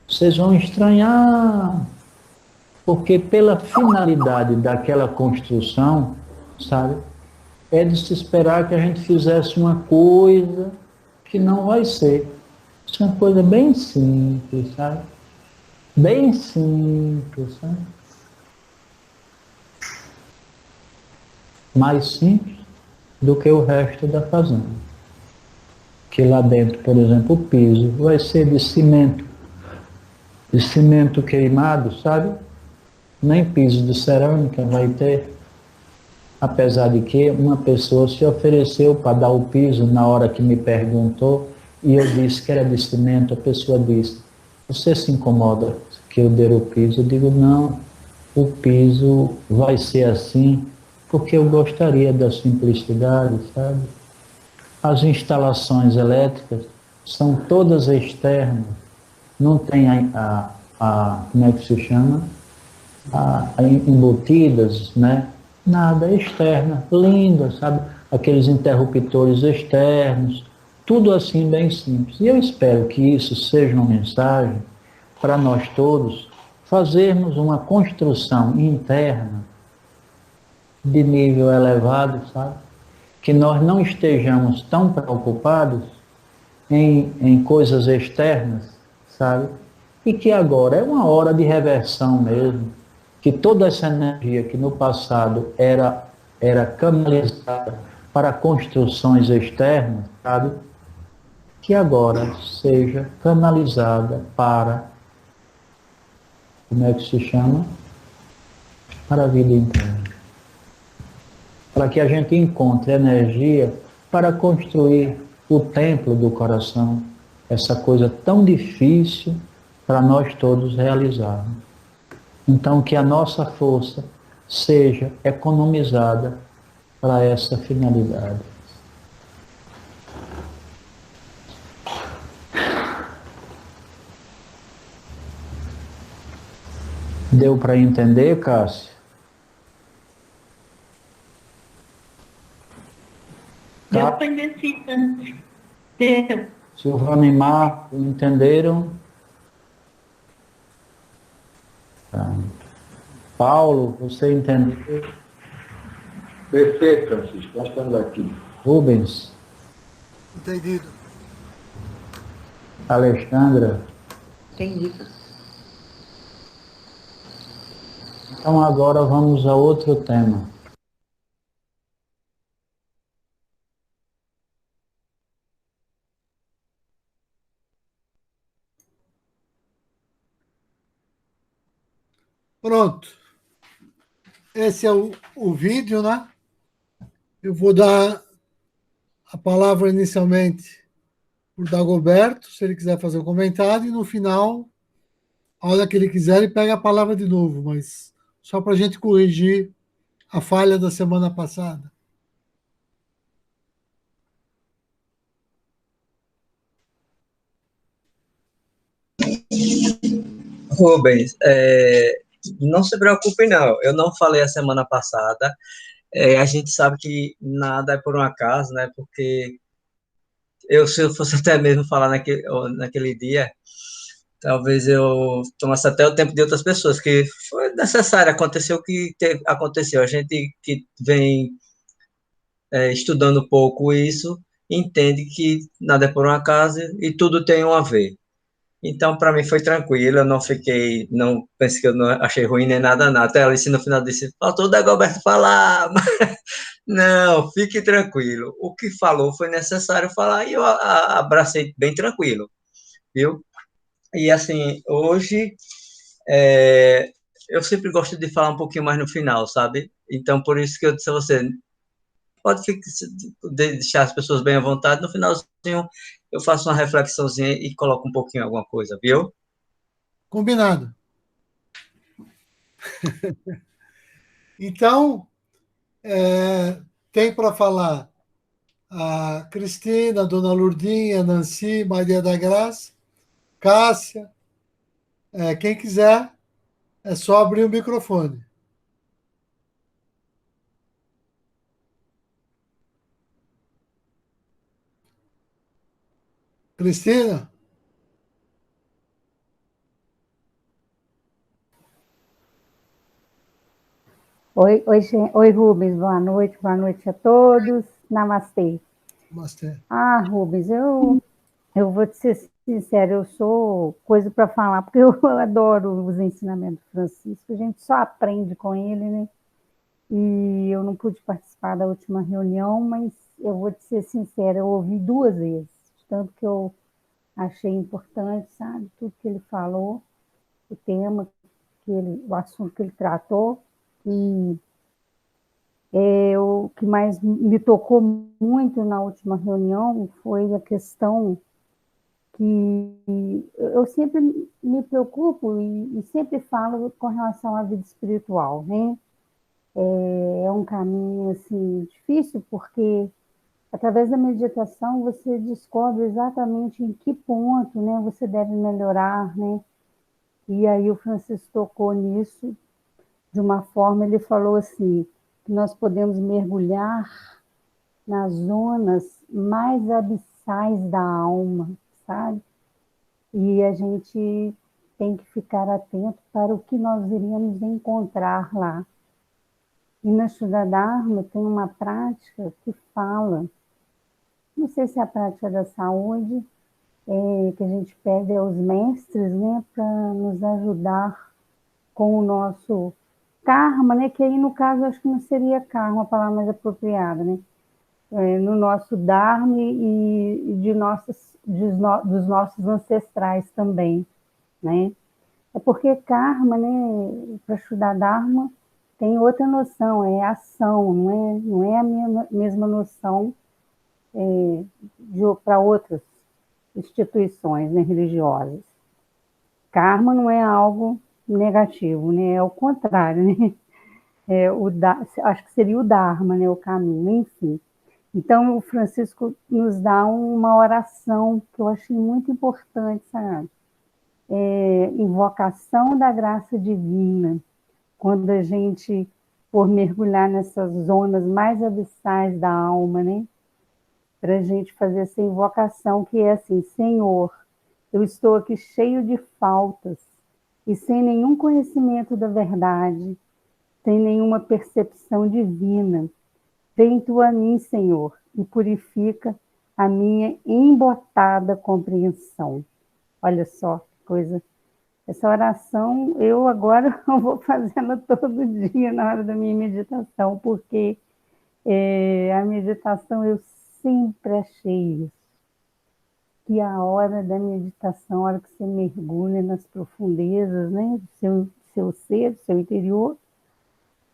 Vocês vão estranhar, porque pela finalidade daquela construção, sabe? É de se esperar que a gente fizesse uma coisa que não vai ser. Isso é uma coisa bem simples, sabe? Bem simples, sabe? Mais simples do que o resto da fazenda. Que lá dentro, por exemplo, o piso vai ser de cimento queimado, sabe? Nem piso de cerâmica vai ter. Apesar de que uma pessoa se ofereceu para dar o piso na hora que me perguntou, e eu disse que era de cimento, a pessoa disse, você se incomoda que eu der o piso? Eu digo, não, o piso vai ser assim, porque eu gostaria da simplicidade, sabe? As instalações elétricas são todas externas, não tem como é que se chama? Embutidas, né? Nada externa, linda, sabe? Aqueles interruptores externos, tudo assim bem simples. E eu espero que isso seja uma mensagem para nós todos fazermos uma construção interna de nível elevado, sabe? Que nós não estejamos tão preocupados em coisas externas, sabe? E que agora é uma hora de reversão mesmo, que toda essa energia que no passado era canalizada para construções externas, sabe? Que agora seja canalizada para, como é que se chama? Para a vida interna. Para que a gente encontre energia para construir o templo do coração, essa coisa tão difícil para nós todos realizarmos. Então, que a nossa força seja economizada para essa finalidade. Deu para entender, Cássio? Deu para entender. Deu. Silvana e Marco, entenderam? Tá. Paulo, você entendeu? Perfeito, Francisco. Nós estamos aqui. Rubens, Entendido. Alexandra. Entendido. Então agora vamos a outro tema. Pronto. Esse é o vídeo, né? Eu vou dar a palavra inicialmente para o Dagoberto, se ele quiser fazer o comentário, e no final, a hora que ele quiser, ele pega a palavra de novo, mas só para a gente corrigir a falha da semana passada. Rubens, não se preocupe, não. Eu não falei a semana passada. A gente sabe que nada é por um acaso, né? Porque se eu fosse até mesmo falar naquele dia, talvez eu tomasse até o tempo de outras pessoas, que foi necessário, aconteceu o que aconteceu. A gente que vem estudando um pouco isso, entende que nada é por um acaso e tudo tem um a ver. Então, para mim foi tranquilo, eu não fiquei, não pensei que eu não achei ruim nem nada, nada. Até a Alice no final disse, faltou o Dagoberto falar. Não, fique tranquilo. O que falou foi necessário falar e eu abracei bem tranquilo, viu? E assim, hoje eu sempre gosto de falar um pouquinho mais no final, sabe? Então, por isso que eu disse a você, pode deixar as pessoas bem à vontade, no finalzinho eu faço uma reflexãozinha e coloco um pouquinho alguma coisa, viu? Combinado. Então, tem para falar a Cristina, a Dona Lourdinha, a Nancy, Maria da Graça, Cássia. Quem quiser, é só abrir o microfone. Cristina? Oi, Rubens, boa noite a todos. Namastê. Namastê. Rubens, eu vou te ser sincero, eu sou coisa para falar, porque eu adoro os ensinamentos do Francisco, a gente só aprende com ele, né? E eu não pude participar da última reunião, mas eu vou te ser sincera, eu ouvi 2 vezes, tanto que eu achei importante, sabe, tudo que ele falou, o tema, o assunto que ele tratou, e o que mais me tocou muito na última reunião foi a questão que eu sempre me preocupo e sempre falo com relação à vida espiritual, né? É um caminho assim difícil porque através da meditação você descobre exatamente em que ponto, né, você deve melhorar, né? E aí o Francisco tocou nisso de uma forma, ele falou assim, que nós podemos mergulhar nas zonas mais abissais da alma, sabe? E a gente tem que ficar atento para o que nós iríamos encontrar lá. E na Shuddha Dharma tem uma prática que fala, não sei se é a prática da saúde, que a gente pede aos mestres, né, para nos ajudar com o nosso karma, né, que aí no caso acho que não seria karma a palavra mais apropriada, né, no nosso Dharma e dos nossos ancestrais também, né. É porque karma, né, para estudar Dharma, tem outra noção, é ação, não é a mesma noção para outras instituições, né, religiosas. Karma não é algo negativo, né, é o contrário, né, acho que seria o Dharma, né, o caminho, enfim. Então, o Francisco nos dá uma oração que eu achei muito importante, sabe? Invocação da graça divina, quando a gente for mergulhar nessas zonas mais abissais da alma, né? Para a gente fazer essa invocação que é assim, Senhor, eu estou aqui cheio de faltas e sem nenhum conhecimento da verdade, sem nenhuma percepção divina. Vem tu a mim, Senhor, e purifica a minha embotada compreensão. Olha só que coisa. Essa oração eu agora vou fazendo todo dia na hora da minha meditação, porque a meditação eu sempre achei isso. Que a hora da meditação, a hora que você mergulha nas profundezas, né, do seu ser, do seu interior,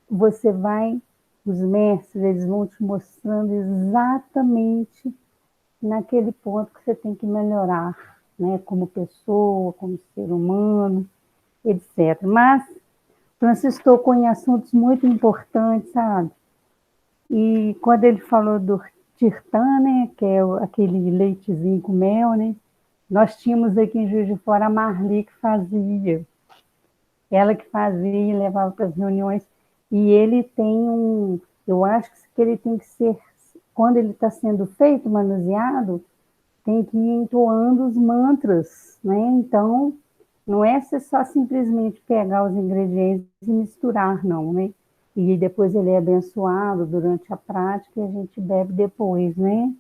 você vai, os mestres, eles vão te mostrando exatamente naquele ponto que você tem que melhorar, né, como pessoa, como ser humano, etc. Mas Francisco tocou em assuntos muito importantes, sabe? E quando ele falou do Tirtan, né, que é aquele leitezinho com mel, né, nós tínhamos aqui em Juiz de Fora a Marli que fazia. ela que fazia e levava para as reuniões. E ele tem eu acho que ele tem que ser, quando ele está sendo feito, manuseado, tem que ir entoando os mantras, né? Então, não é só simplesmente pegar os ingredientes e misturar, não, né? E depois ele é abençoado durante a prática e a gente bebe depois, né?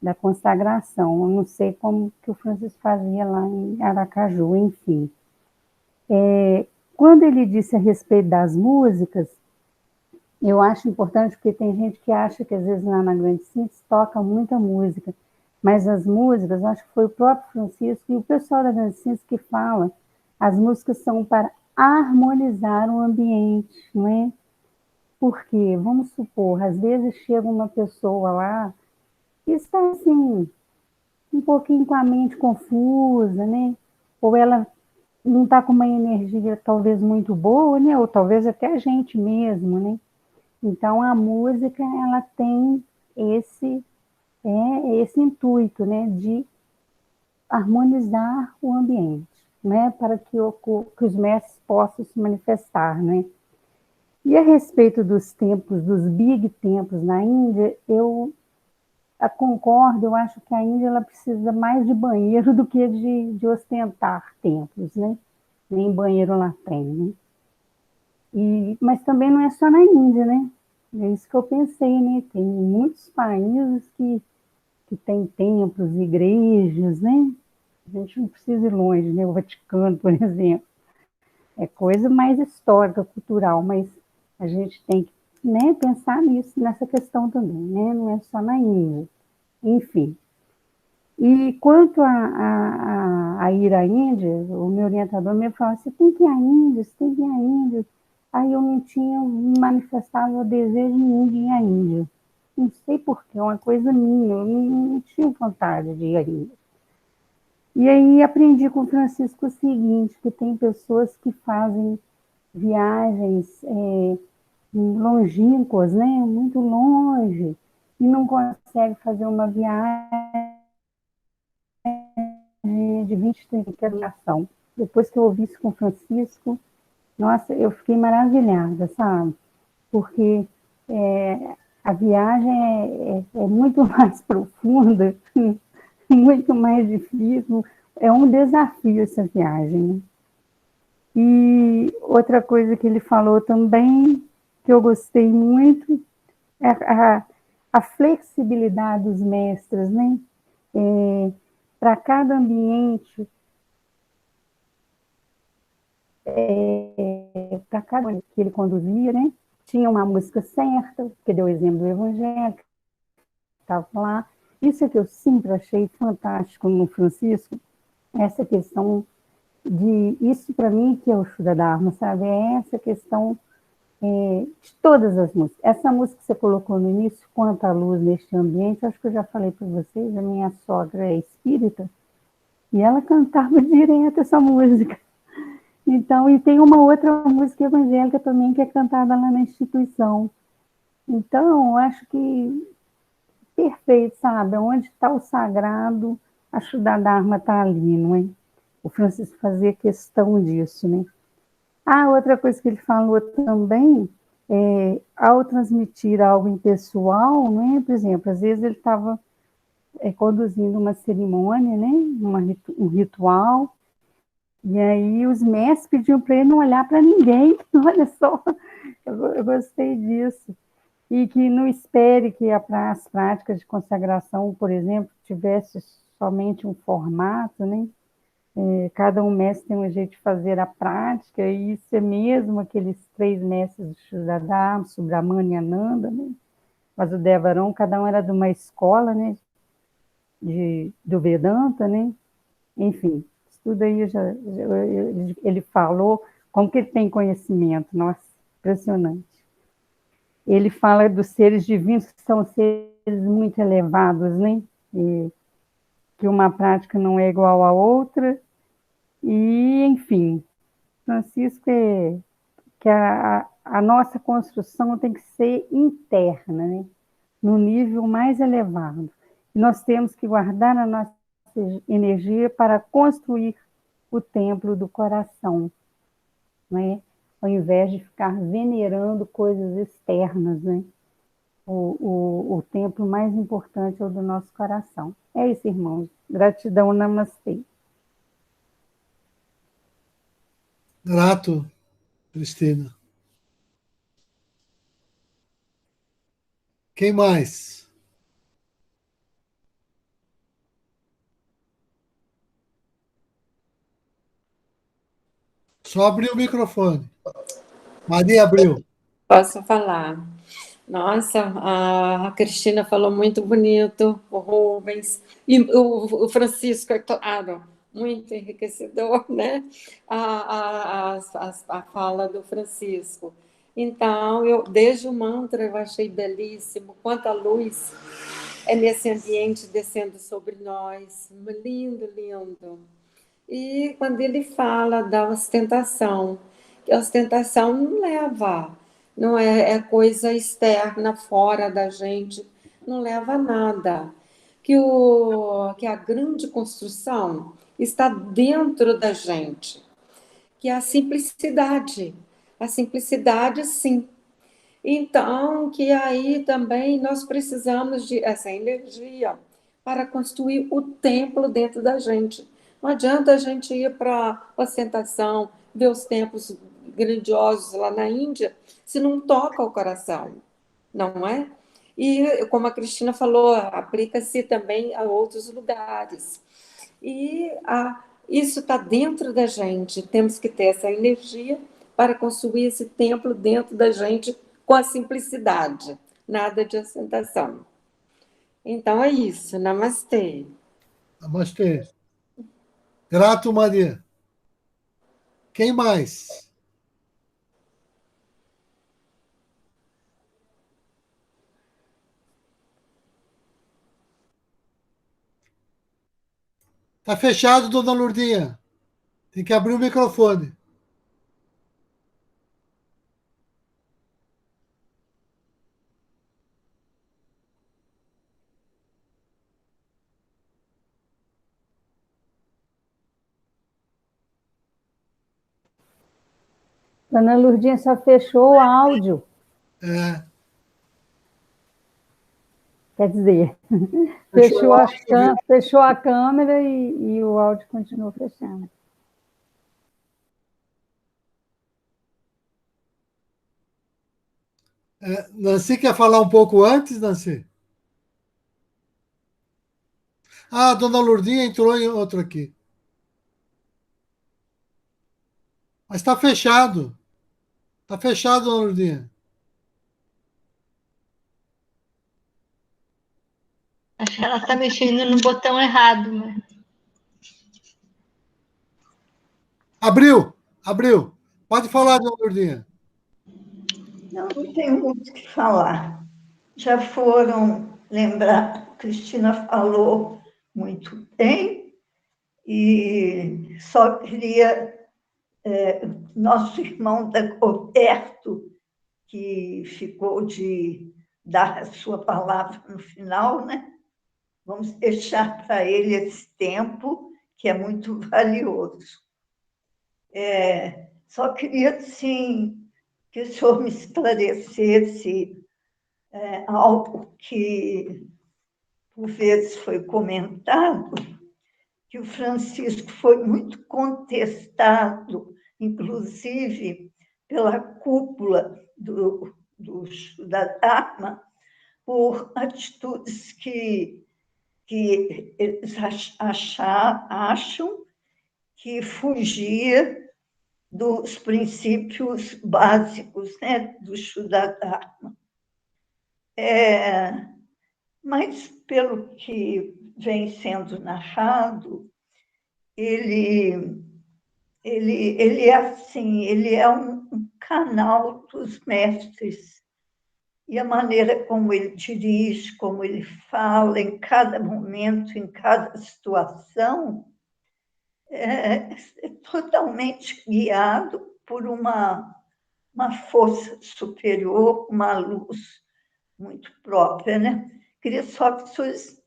Da consagração. Eu não sei como que o Francisco fazia lá em Aracaju, enfim. Quando ele disse a respeito das músicas, eu acho importante porque tem gente que acha que às vezes lá na Grande Síntese toca muita música, mas as músicas, acho que foi o próprio Francisco e o pessoal da Grande Síntese que fala, as músicas são para harmonizar o ambiente, não é? Porque, vamos supor, às vezes chega uma pessoa lá que está assim, um pouquinho com a mente confusa, né? Ou ela não está com uma energia talvez muito boa, né? Ou talvez até a gente mesmo, né? Então a música ela tem esse intuito, né? De harmonizar o ambiente, né? Para que os mestres possam se manifestar, né? E a respeito dos templos, dos big templos na Índia, eu concordo, eu acho que a Índia ela precisa mais de banheiro do que de ostentar templos, né? Nem banheiro lá tem, né? Mas também não é só na Índia, né? É isso que eu pensei, né? Tem muitos países que têm templos, igrejas, né? A gente não precisa ir longe, né? O Vaticano, por exemplo. É coisa mais histórica, cultural, mas a gente tem que, né, pensar nisso, nessa questão também, né? Não é só na Índia. Enfim. E quanto a ir à Índia, o meu orientador me falou, você tem que ir à Índia, você tem que ir à Índia. Aí eu não tinha manifestado o desejo nenhum de ir à Índia. Não sei porquê, é uma coisa minha, eu não tinha vontade de ir à Índia. E aí aprendi com o Francisco o seguinte, que tem pessoas que fazem viagens longínquas, né? Muito longe, e não conseguem fazer uma viagem de 20, 30 quilômetros. Depois que eu ouvi isso com o Francisco, nossa, eu fiquei maravilhada, sabe? Porque a viagem é muito mais profunda, muito mais difícil, é um desafio essa viagem, né? E outra coisa que ele falou também, que eu gostei muito, é a flexibilidade dos mestres, né? Para cada ambiente, para cada ambiente que ele conduzia, né? Tinha uma música certa, que deu o exemplo do Evangelho, estava lá. Isso é que eu sempre achei fantástico no Francisco, essa questão isso para mim que é o Shuddha Dharma, sabe? É essa questão de todas as músicas. Essa música que você colocou no início, Quanta Luz Neste Ambiente, acho que eu já falei para vocês, a minha sogra é espírita, e ela cantava direto essa música. Então, e tem uma outra música evangélica também que é cantada lá na instituição. Então, eu acho que perfeito, sabe? Onde está o sagrado, a Shuddha Dharma está ali, não é? O Francisco fazia questão disso, né? Outra coisa que ele falou também, ao transmitir algo impessoal, né? Por exemplo, às vezes ele estava conduzindo uma cerimônia, né? Um ritual, e aí os mestres pediam para ele não olhar para ninguém. Olha só, eu gostei disso. E que não espere que as práticas de consagração, por exemplo, tivesse somente um formato, né? Cada um mestre tem um jeito de fazer a prática, e isso é mesmo aqueles 3 mestres do Shuddha Dharma, Subramania e Ananda, né? Mas o Devaron, cada um era de uma escola, né? Do Vedanta, né? Enfim, isso tudo aí ele falou, como que ele tem conhecimento, nossa, impressionante. Ele fala dos seres divinos, que são seres muito elevados, né? E que uma prática não é igual à outra, e, enfim, Francisco que a nossa construção tem que ser interna, né? No nível mais elevado. E nós temos que guardar a nossa energia para construir o templo do coração. né? Ao invés de ficar venerando coisas externas, né? O templo mais importante é o do nosso coração. É isso, irmãos. Gratidão, namastê. Grato, Cristina. Quem mais? Só abrir o microfone. Maria abriu. Posso falar? Nossa, a Cristina falou muito bonito, o Rubens, e o Francisco, é claro, muito enriquecedor, né? A fala do Francisco. Então, desde o mantra, eu achei belíssimo, quanta luz é nesse ambiente descendo sobre nós, lindo, lindo. E quando ele fala da ostentação, que a ostentação não leva, não é coisa externa, fora da gente, não leva a nada. Que a grande construção está dentro da gente, que é a simplicidade. A simplicidade, sim. Então, que aí também nós precisamos de essa energia para construir o templo dentro da gente. Não adianta a gente ir para a ostentação, ver os templos grandiosos lá na Índia, se não toca o coração, não é? E, como a Cristina falou, aplica-se também a outros lugares. E isso está dentro da gente, temos que ter essa energia para construir esse templo dentro da gente com a simplicidade, nada de ostentação. Então é isso, namastê. Namastê. Grato, Maria. Quem mais? Tá fechado, dona Lourdinha. Tem que abrir o microfone. Dona Lourdinha só fechou o áudio. É, Quer dizer, fechou a câmera e o áudio continuou fechando. Nancy quer falar um pouco antes, Nancy? Ah, a dona Lourdinha entrou em outro aqui. Mas está fechado. Está fechado, dona Lourdinha. Acho que ela está mexendo no botão errado, né? Abriu, abriu. Pode falar, dona Lourdinha. Não tenho muito o que falar. Já foram lembrar, a Cristina falou muito bem, e só queria, nosso irmão Dagoberto, que ficou de dar a sua palavra no final, né? Vamos deixar para ele esse tempo, que é muito valioso. Só queria, sim, que o senhor me esclarecesse algo que, por vezes, foi comentado, que o Francisco foi muito contestado, inclusive pela cúpula da Dharma, por atitudes que eles acham que fugia dos princípios básicos, né, do Shuddha-dharma. Mas, pelo que vem sendo narrado, ele é assim, ele é um canal dos mestres. E a maneira como ele dirige, como ele fala, em cada momento, em cada situação, é totalmente guiado por uma força superior, uma luz muito própria, né? Queria só que vocês,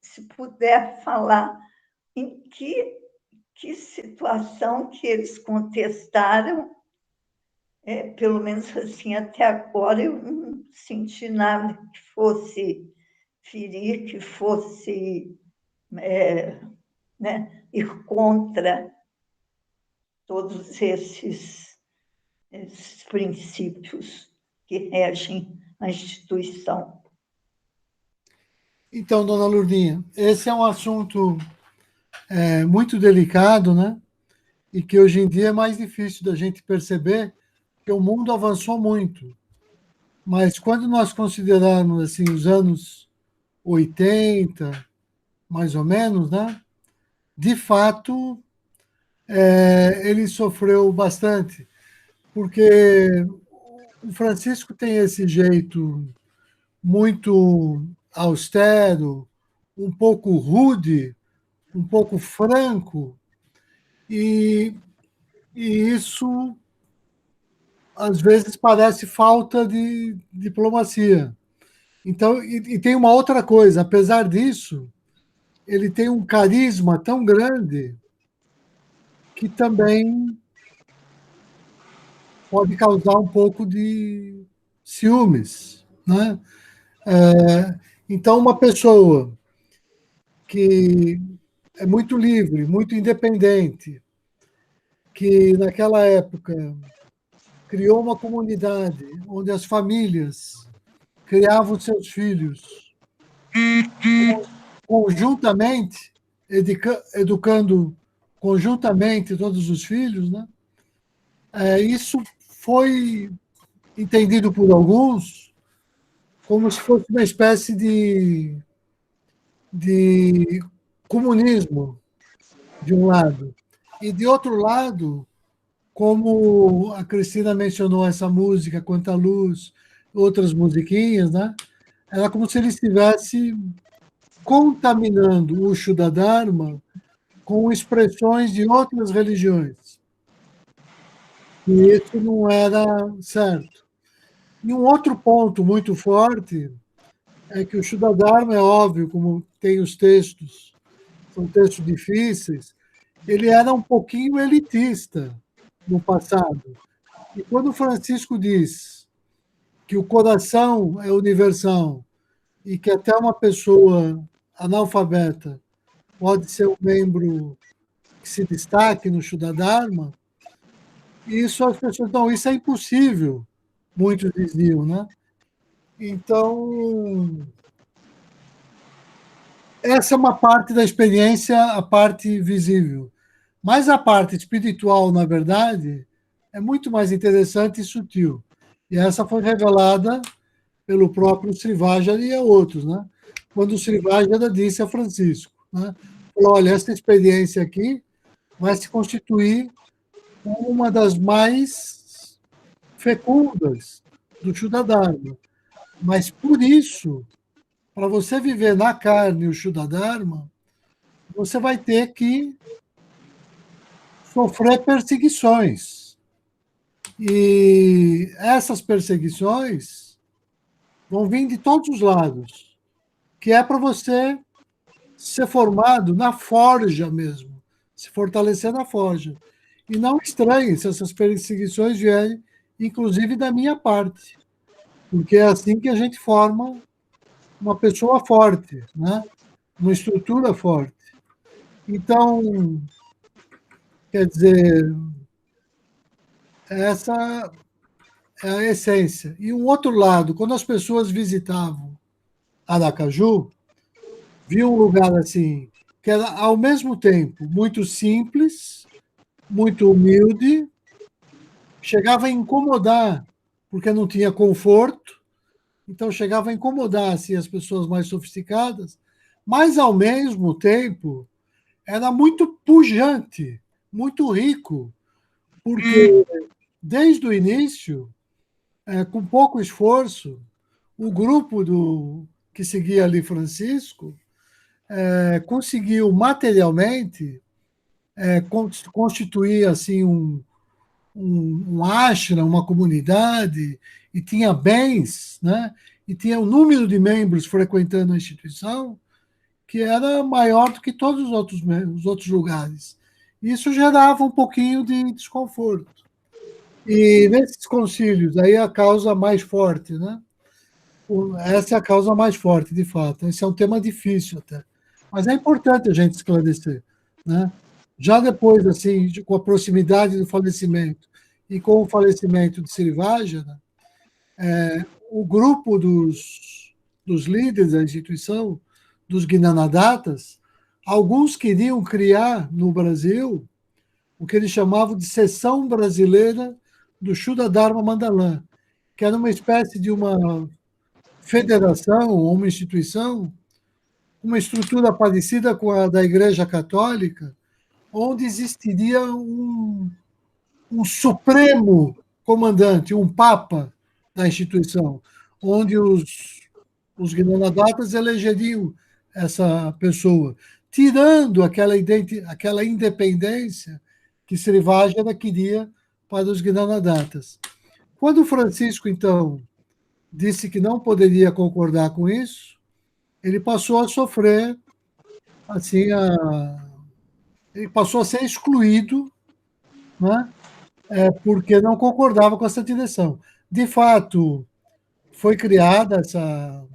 se puder falar em que situação que eles contestaram pelo menos assim, até agora, eu não senti nada que fosse ferir, que fosse ir contra todos esses princípios que regem a instituição. Então, dona Lourdinha, esse é um assunto muito delicado, né? E que hoje em dia é mais difícil da gente perceber, que o mundo avançou muito. Mas quando nós considerarmos assim, os anos 80, mais ou menos, né? De fato, ele sofreu bastante, porque o Francisco tem esse jeito muito austero, um pouco rude, um pouco franco, e isso às vezes parece falta de diplomacia. Então, e tem uma outra coisa, apesar disso, ele tem um carisma tão grande que também pode causar um pouco de ciúmes, né? Então, uma pessoa que é muito livre, muito independente, que naquela época criou uma comunidade onde as famílias criavam seus filhos conjuntamente, educando conjuntamente todos os filhos, né? Isso foi entendido por alguns como se fosse uma espécie de comunismo, de um lado. E, de outro lado, como a Cristina mencionou essa música, Quanta Luz, outras musiquinhas, né? Era como se ele estivesse contaminando o Shuddha Dharma com expressões de outras religiões. E isso não era certo. E um outro ponto muito forte é que o Shuddha Dharma, é óbvio, como tem os textos, são textos difíceis, ele era um pouquinho elitista no passado. E quando Francisco diz que o coração é universal e que até uma pessoa analfabeta pode ser um membro que se destaque no Shuddha Dharma, isso as pessoas, não, isso é impossível, muitos diziam, né? Então, essa é uma parte da experiência, a parte visível. Mas a parte espiritual, na verdade, é muito mais interessante e sutil. E essa foi revelada pelo próprio Srivajra e a outros, né? Quando o Srivajra disse a Francisco, né? Falou, olha, essa experiência aqui vai se constituir como uma das mais fecundas do Shuddha Dharma. Mas, por isso, para você viver na carne o Shuddha Dharma, você vai ter que sofrer perseguições. E essas perseguições vão vir de todos os lados, que é para você ser formado na forja mesmo, se fortalecer na forja. E não estranhe se essas perseguições vierem, inclusive da minha parte, porque é assim que a gente forma uma pessoa forte, né? Uma estrutura forte. Então, quer dizer, essa é a essência. E um outro lado, quando as pessoas visitavam Aracaju, viam um lugar assim, que era ao mesmo tempo muito simples, muito humilde, chegava a incomodar, porque não tinha conforto, então chegava a incomodar assim, as pessoas mais sofisticadas, mas ao mesmo tempo era muito pujante, muito rico, porque desde o início, com pouco esforço, o grupo que seguia ali Francisco conseguiu materialmente constituir assim um ashram, uma comunidade, e tinha bens, né? E tinha um número de membros frequentando a instituição que era maior do que todos os outros lugares. Isso gerava um pouquinho de desconforto. E nesses concílios, aí a causa mais forte, né? Essa é a causa mais forte, de fato. Esse é um tema difícil até. Mas é importante a gente esclarecer, né? Já depois, assim, com a proximidade do falecimento e com o falecimento de Srivajana, o grupo dos líderes da instituição, dos Gnanadatas, alguns queriam criar no Brasil o que eles chamavam de Seção Brasileira do Shuddha Dharma Mandalam, que era uma espécie de uma federação ou uma instituição, uma estrutura parecida com a da Igreja Católica, onde existiria um supremo comandante, um papa da instituição, onde os Gnanadatas elegeriam essa pessoa, tirando aquela independência que Srivajana queria para os Gnanadatas. Quando Francisco, então, disse que não poderia concordar com isso, ele passou a sofrer, assim, ele passou a ser excluído, né? Porque não concordava com essa direção. De fato, foi criada essa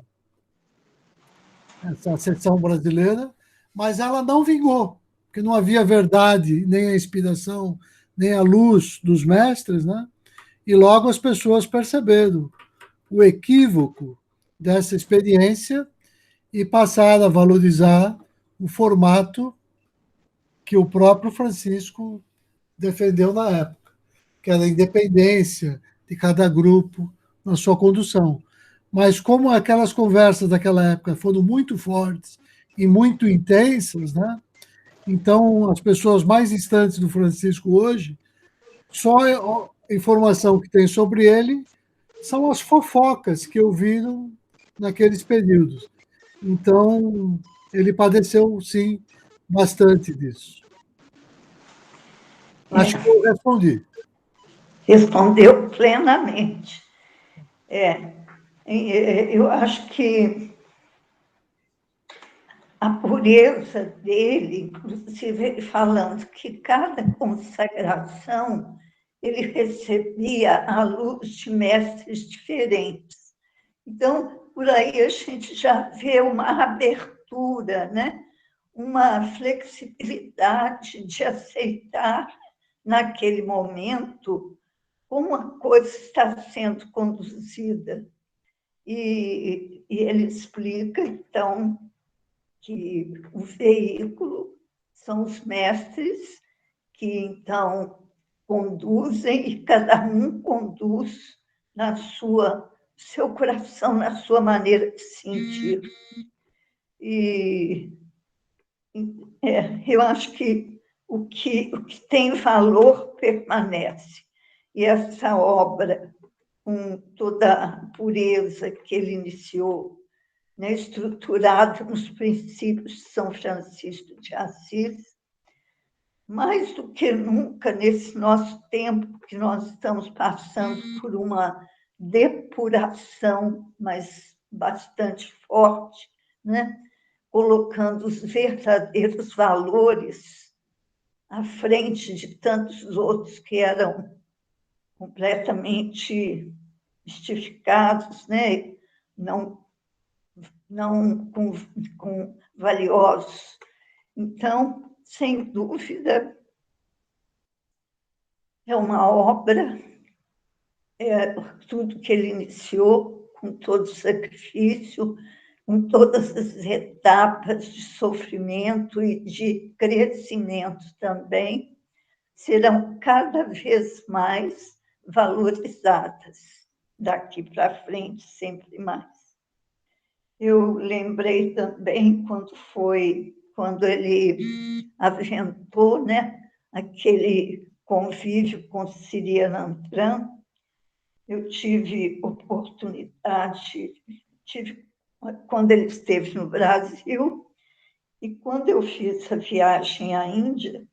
seção brasileira, mas ela não vingou, porque não havia verdade, nem a inspiração, nem a luz dos mestres, né? E logo as pessoas perceberam o equívoco dessa experiência e passaram a valorizar o formato que o próprio Francisco defendeu na época, que era a independência de cada grupo na sua condução. Mas como aquelas conversas daquela época foram muito fortes e muito intensas, né? Então as pessoas mais distantes do Francisco hoje, só a informação que tem sobre ele são as fofocas que ouviram naqueles períodos. Então, ele padeceu, sim, bastante disso. Acho que eu respondi. Respondeu plenamente. Eu acho que a pureza dele, inclusive ele falando que cada consagração ele recebia a luz de mestres diferentes. Então, por aí a gente já vê uma abertura, né? Uma flexibilidade de aceitar naquele momento como a coisa está sendo conduzida. E ele explica, então, que o veículo são os mestres que, então, conduzem e cada um conduz na seu coração, na sua maneira de sentir. E eu acho que o que tem valor permanece. E essa obra, com toda a pureza que ele iniciou, né, estruturada nos princípios de São Francisco de Assis, mais do que nunca nesse nosso tempo que nós estamos passando por uma depuração, mas bastante forte, né? Colocando os verdadeiros valores à frente de tantos outros que eram completamente mistificados, né? Não com valiosos. Então, sem dúvida, é uma obra, tudo que ele iniciou, com todo o sacrifício, com todas as etapas de sofrimento e de crescimento também, serão cada vez mais valorizadas daqui para frente, sempre mais. Eu lembrei também quando ele aventou, né, aquele convívio com Siri Anantran. Eu tive oportunidade, quando ele esteve no Brasil, e quando eu fiz a viagem à Índia,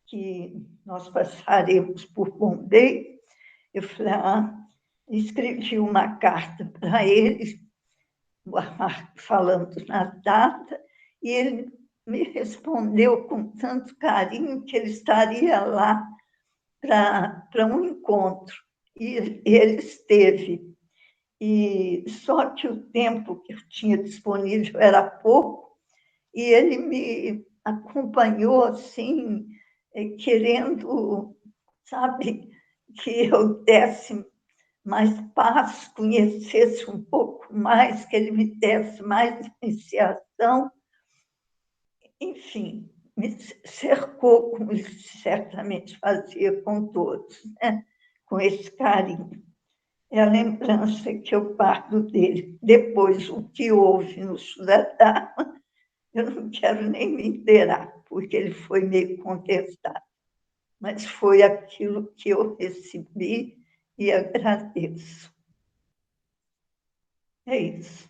que nós passaremos por Bombay, eu falei, escrevi uma carta para ele, falando na data, e ele me respondeu com tanto carinho que ele estaria lá para um encontro. e ele esteve. E só que o tempo que eu tinha disponível era pouco, e ele me acompanhou assim, querendo, sabe, que eu desse mais paz, conhecesse um pouco mais, que ele me desse mais iniciação. Enfim, me cercou, como ele certamente fazia com todos, né? Com esse carinho. É a lembrança que eu parto dele. Depois, o que houve no Sudadama, eu não quero nem me inteirar, porque ele foi meio contestado. Mas foi aquilo que eu recebi e agradeço. É isso.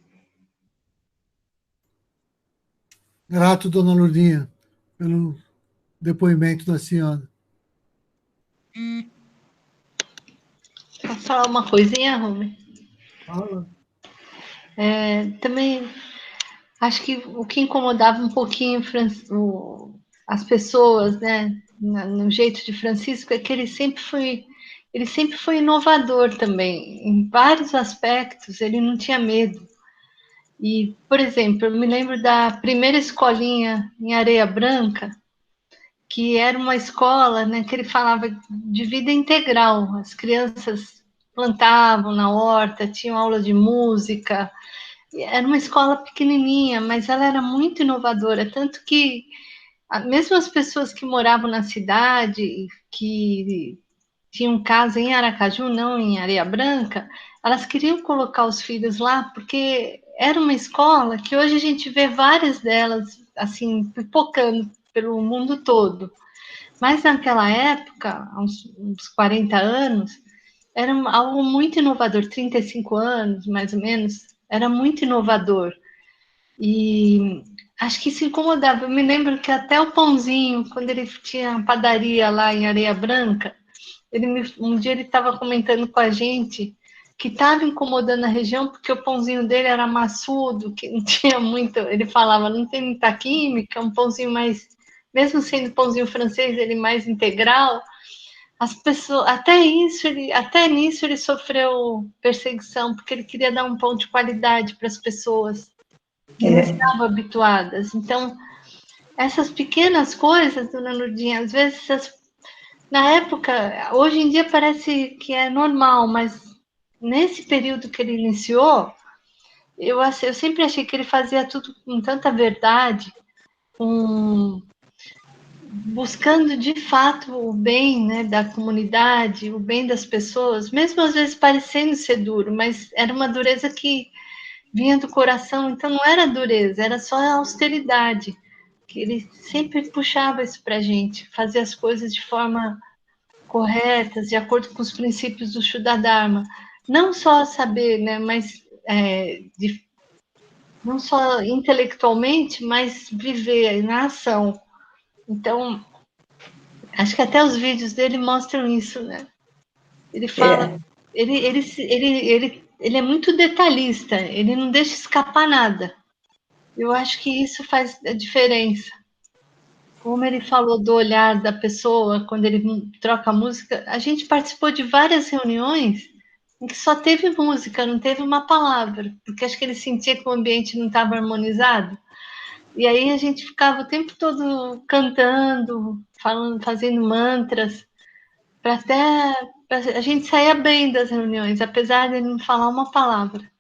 Grato, dona Lourdinha, pelo depoimento da senhora. Posso falar uma coisinha, Rumi? Fala. Também acho que o que incomodava um pouquinho as pessoas, né, no jeito de Francisco, é que ele sempre foi inovador também. Em vários aspectos, ele não tinha medo. E, por exemplo, eu me lembro da primeira escolinha em Areia Branca, que era uma escola, né, que ele falava de vida integral. As crianças plantavam na horta, tinham aula de música. Era uma escola pequenininha, mas ela era muito inovadora, tanto que mesmo as pessoas que moravam na cidade, que tinham casa em Aracaju, não em Areia Branca, elas queriam colocar os filhos lá, porque era uma escola que hoje a gente vê várias delas, assim, pipocando pelo mundo todo. Mas naquela época, há uns 40 anos, era algo muito inovador, 35 anos, mais ou menos, era muito inovador. E acho que isso incomodava. Eu me lembro que até o Pãozinho, quando ele tinha a padaria lá em Areia Branca, um dia ele estava comentando com a gente que estava incomodando a região porque o pãozinho dele era maçudo, que não tinha muito, ele falava, não tem muita química, um pãozinho mais, mesmo sendo pãozinho francês, ele mais integral. As pessoas, até nisso ele sofreu perseguição, porque ele queria dar um pão de qualidade para as pessoas que não estavam habituadas. Então, essas pequenas coisas, dona Lourdinha, às vezes, na época, hoje em dia parece que é normal, mas nesse período que ele iniciou, eu sempre achei que ele fazia tudo com tanta verdade, buscando de fato o bem, né, da comunidade, o bem das pessoas, mesmo às vezes parecendo ser duro, mas era uma dureza que vinha do coração, então não era dureza, era só a austeridade, que ele sempre puxava isso para a gente, fazer as coisas de forma corretas, de acordo com os princípios do Shuddha Dharma. Não só saber, né, mas não só intelectualmente, mas viver na ação. Então, acho que até os vídeos dele mostram isso, né? Ele fala, ele é muito detalhista, ele não deixa escapar nada. Eu acho que isso faz a diferença. Como ele falou do olhar da pessoa quando ele troca música, a gente participou de várias reuniões em que só teve música, não teve uma palavra, porque acho que ele sentia que o ambiente não estava harmonizado. E aí a gente ficava o tempo todo cantando, falando, fazendo mantras, para até a gente sair bem das reuniões, apesar de ele não falar uma palavra.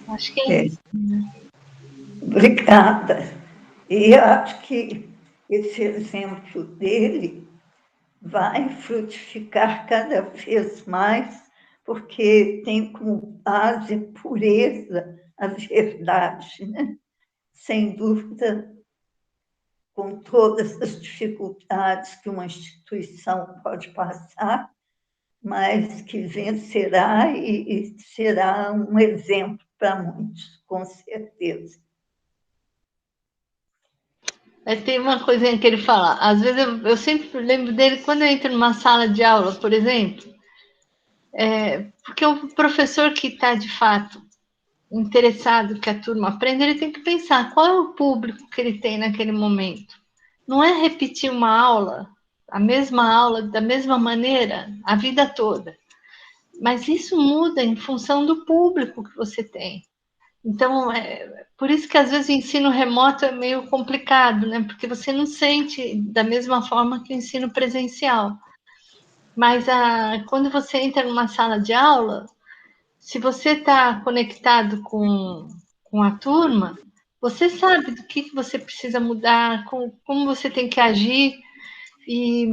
Acho que é isso. Obrigada. E acho que esse exemplo dele vai frutificar cada vez mais, porque tem como base pureza a verdade, né? Sem dúvida, com todas as dificuldades que uma instituição pode passar, mas que vencerá e será um exemplo para muitos, com certeza. Tem uma coisinha que ele fala, às vezes eu sempre lembro dele quando eu entro numa sala de aula, por exemplo, porque o professor que está, de fato, interessado que a turma aprenda, ele tem que pensar qual é o público que ele tem naquele momento. Não é repetir uma aula, a mesma aula, da mesma maneira, a vida toda. Mas isso muda em função do público que você tem. Então, por isso que às vezes o ensino remoto é meio complicado, né? Porque você não sente da mesma forma que o ensino presencial. Mas quando você entra numa sala de aula, se você está conectado com a turma, você sabe do que você precisa mudar, como você tem que agir. E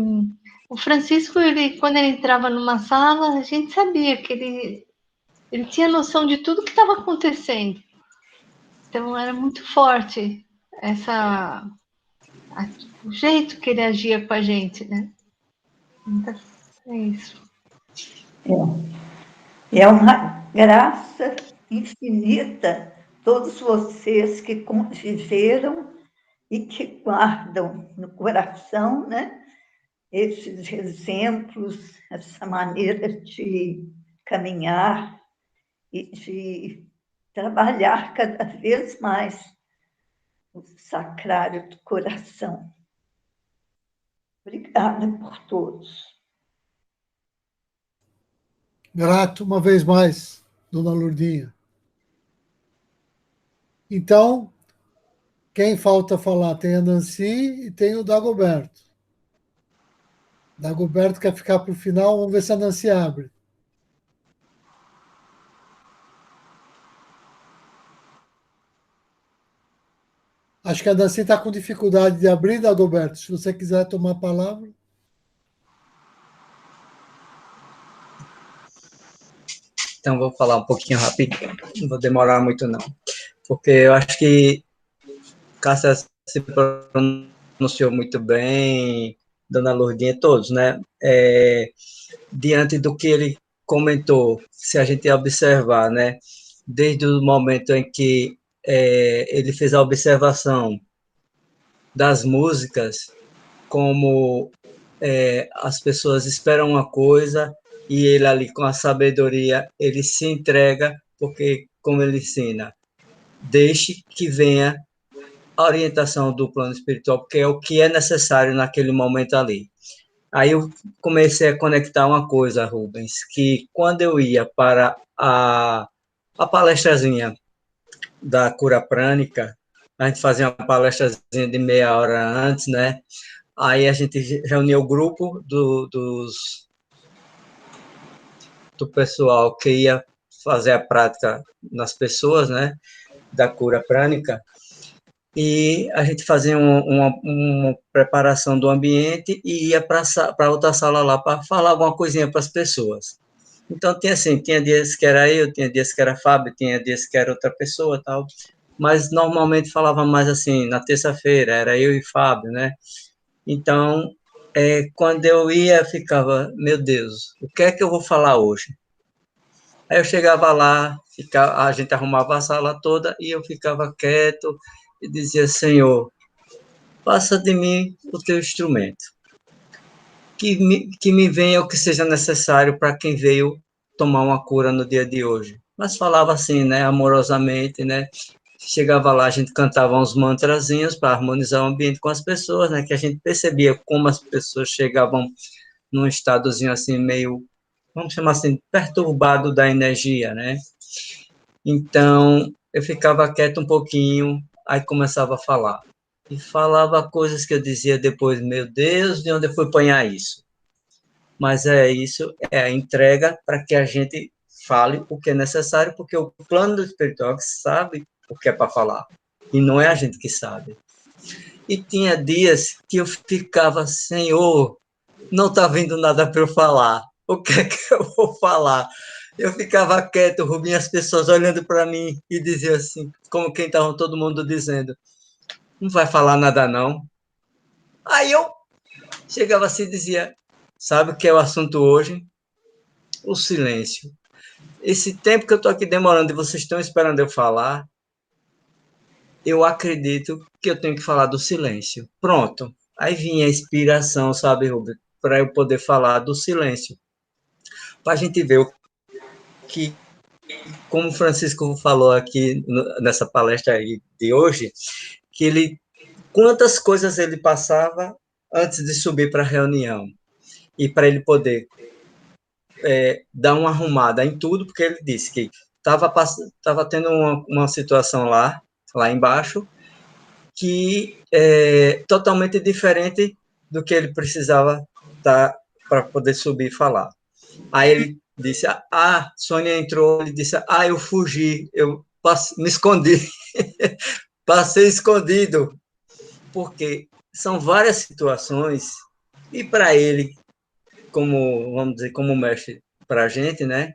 o Francisco, quando ele entrava numa sala, a gente sabia que ele tinha noção de tudo que estava acontecendo. Então, era muito forte o jeito que ele agia com a gente, né? Então, é isso. É uma graça infinita todos vocês que conviveram e que guardam no coração, né, esses exemplos, essa maneira de caminhar e de trabalhar cada vez mais o sacrário do coração. Obrigada por todos. Grato uma vez mais, dona Lourdinha. Então, quem falta falar? Tem a Nancy e tem o Dagoberto. Dagoberto quer ficar para o final, vamos ver se a Nancy abre. Acho que a Nancy está com dificuldade de abrir, Dagoberto. Se você quiser tomar a palavra. Então, vou falar um pouquinho rapidinho, não vou demorar muito, não. Porque eu acho que Cássia se pronunciou muito bem, Dona Lourdinha, todos, né? Diante do que ele comentou, se a gente observar, né? Desde o momento em que ele fez a observação das músicas, como as pessoas esperam uma coisa e ele ali com a sabedoria, ele se entrega, porque, como ele ensina, deixe que venha a orientação do plano espiritual, porque é o que é necessário naquele momento ali. Aí eu comecei a conectar uma coisa, Rubens, que quando eu ia para a palestrazinha da cura prânica, a gente fazia uma palestrazinha de meia hora antes, né? Aí a gente reunia o grupo do pessoal que ia fazer a prática nas pessoas, né? Da cura prânica, e a gente fazia uma preparação do ambiente e ia para outra sala lá para falar alguma coisinha para as pessoas. Então, tinha dias que era eu, tinha dias que era Fábio, tinha dias que era outra pessoa, tal, mas normalmente falava mais assim, na terça-feira, era eu e Fábio, né? Então, quando eu ia, ficava, meu Deus, o que é que eu vou falar hoje? Aí eu chegava lá, a gente arrumava a sala toda e eu ficava quieto e dizia, Senhor, faça de mim o teu instrumento. Que me venha o que seja necessário para quem veio tomar uma cura no dia de hoje. Mas falava assim, né, amorosamente, né? Chegava lá, a gente cantava uns mantrazinhos para harmonizar o ambiente com as pessoas, né? Que a gente percebia como as pessoas chegavam num estadozinho assim meio, vamos chamar assim, perturbado da energia, né? Então, eu ficava quieto um pouquinho, aí começava a falar. E falava coisas que eu dizia depois, meu Deus, de onde eu fui apanhar isso? Mas é isso, é a entrega para que a gente fale o que é necessário, porque o plano do espiritual sabe o que é para falar, e não é a gente que sabe. E tinha dias que eu ficava, Senhor, não está vindo nada para eu falar, o que é que eu vou falar? Eu ficava quieto, Rubinho, as pessoas olhando para mim e diziam assim, como quem estava todo mundo dizendo, não vai falar nada não. Aí eu chegava assim e dizia, sabe o que é o assunto hoje? O silêncio. Esse tempo que eu estou aqui demorando e vocês estão esperando eu falar, eu acredito que eu tenho que falar do silêncio. Pronto. Aí vinha a inspiração, sabe, Rubinho, para eu poder falar do silêncio. Para a gente ver que, como o Francisco falou aqui nessa palestra aí de hoje, que quantas coisas ele passava antes de subir para a reunião, e para ele poder dar uma arrumada em tudo, porque ele disse que estava tendo uma situação lá embaixo, que é totalmente diferente do que ele precisava para poder subir e falar. Aí ele disse, Sônia entrou, ele disse, eu fugi, eu me escondi, passei escondido, porque são várias situações, e para ele, como, vamos dizer, como mestre para a gente, né?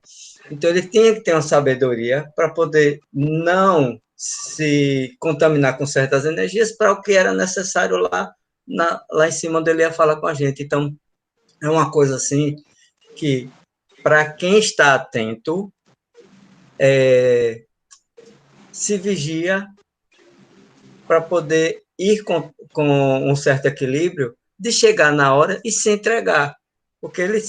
Então ele tinha que ter uma sabedoria para poder não se contaminar com certas energias para o que era necessário lá em cima onde ele ia falar com a gente. Então, é uma coisa assim que, para quem está atento, se vigia para poder ir com um certo equilíbrio de chegar na hora e se entregar. Porque ele,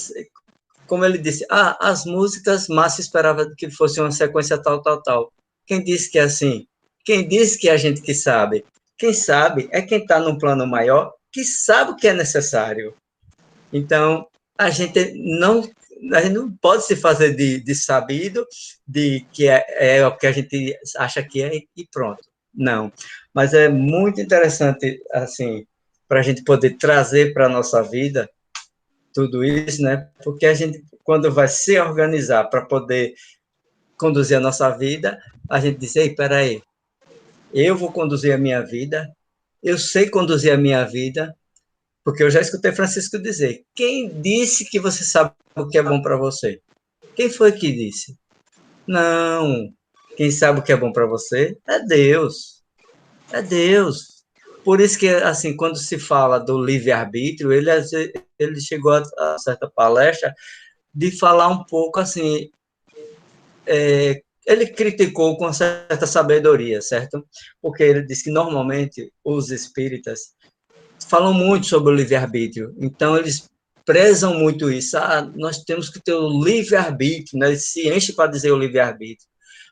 como ele disse, as músicas, Márcio esperava que fosse uma sequência tal, tal, tal. Quem disse que é assim? Quem disse que é a gente que sabe? Quem sabe é quem está num plano maior, que sabe o que é necessário. Então, a gente não pode se fazer de sabido, de que é o que a gente acha que é e pronto. Não. Mas é muito interessante, assim, para a gente poder trazer para a nossa vida tudo isso, né? Porque a gente, quando vai se organizar para poder conduzir a nossa vida, a gente diz, ei, peraí, eu vou conduzir a minha vida, eu sei conduzir a minha vida, porque eu já escutei Francisco dizer, quem disse que você sabe o que é bom para você? Quem foi que disse? Não, quem sabe o que é bom para você é Deus. É Deus. Por isso que, assim, quando se fala do livre-arbítrio, ele chegou a certa palestra de falar um pouco, assim, ele criticou com certa sabedoria, certo? Porque ele disse que, normalmente, os espíritas falam muito sobre o livre-arbítrio, então eles prezam muito isso. Nós temos que ter o livre-arbítrio, né? Ele se enche para dizer o livre-arbítrio.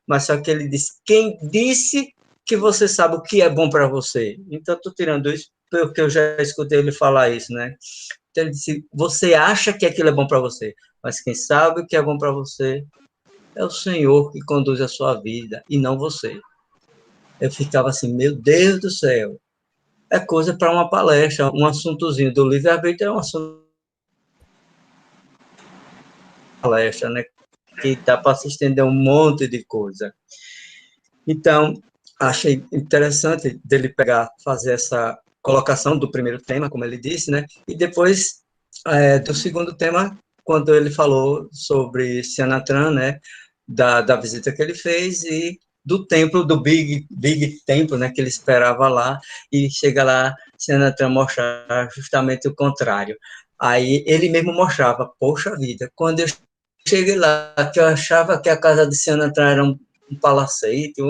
Mas só que ele disse, quem disse que você sabe o que é bom para você? Então, estou tirando isso porque eu já escutei ele falar isso, né? Então, ele disse, você acha que aquilo é bom para você, mas quem sabe o que é bom para você é o Senhor que conduz a sua vida, e não você. Eu ficava assim, meu Deus do céu, é coisa para uma palestra, um assuntozinho do livre-arbítrio é um assunto palestra, né? Que dá para se estender um monte de coisa. Então, achei interessante dele fazer essa colocação do primeiro tema, como ele disse, né? E depois do segundo tema, quando ele falou sobre Sanatran, né? Da visita que ele fez e do templo, do Big Templo, né? Que ele esperava lá, e chega lá, Sanatran mostrar justamente o contrário. Aí ele mesmo mostrava, poxa vida, quando eu cheguei lá, que eu achava que a casa de Sanatran era um palacete,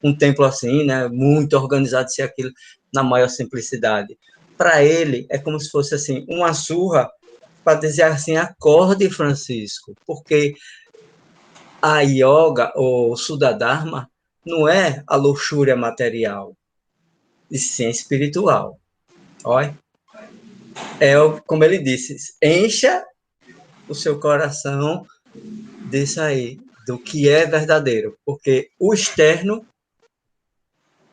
um templo assim, né, muito organizado, se aquilo na maior simplicidade. Para ele, é como se fosse assim, uma surra para dizer assim, acorde, Francisco, porque a yoga, ou Sudadharma, não é a luxúria material, e sim espiritual. Olha, como ele disse, encha o seu coração disso aí, do que é verdadeiro, porque o externo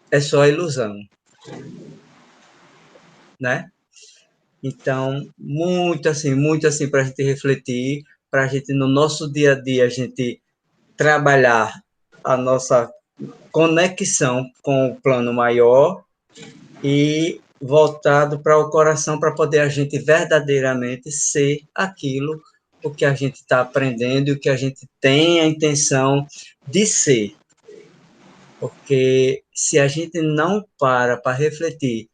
é só ilusão, né? Então, muito assim para a gente refletir, para a gente, no nosso dia a dia, a gente trabalhar a nossa conexão com o plano maior e voltado para o coração, para poder a gente verdadeiramente ser aquilo o que a gente está aprendendo e o que a gente tem a intenção de ser. Porque se a gente não para refletir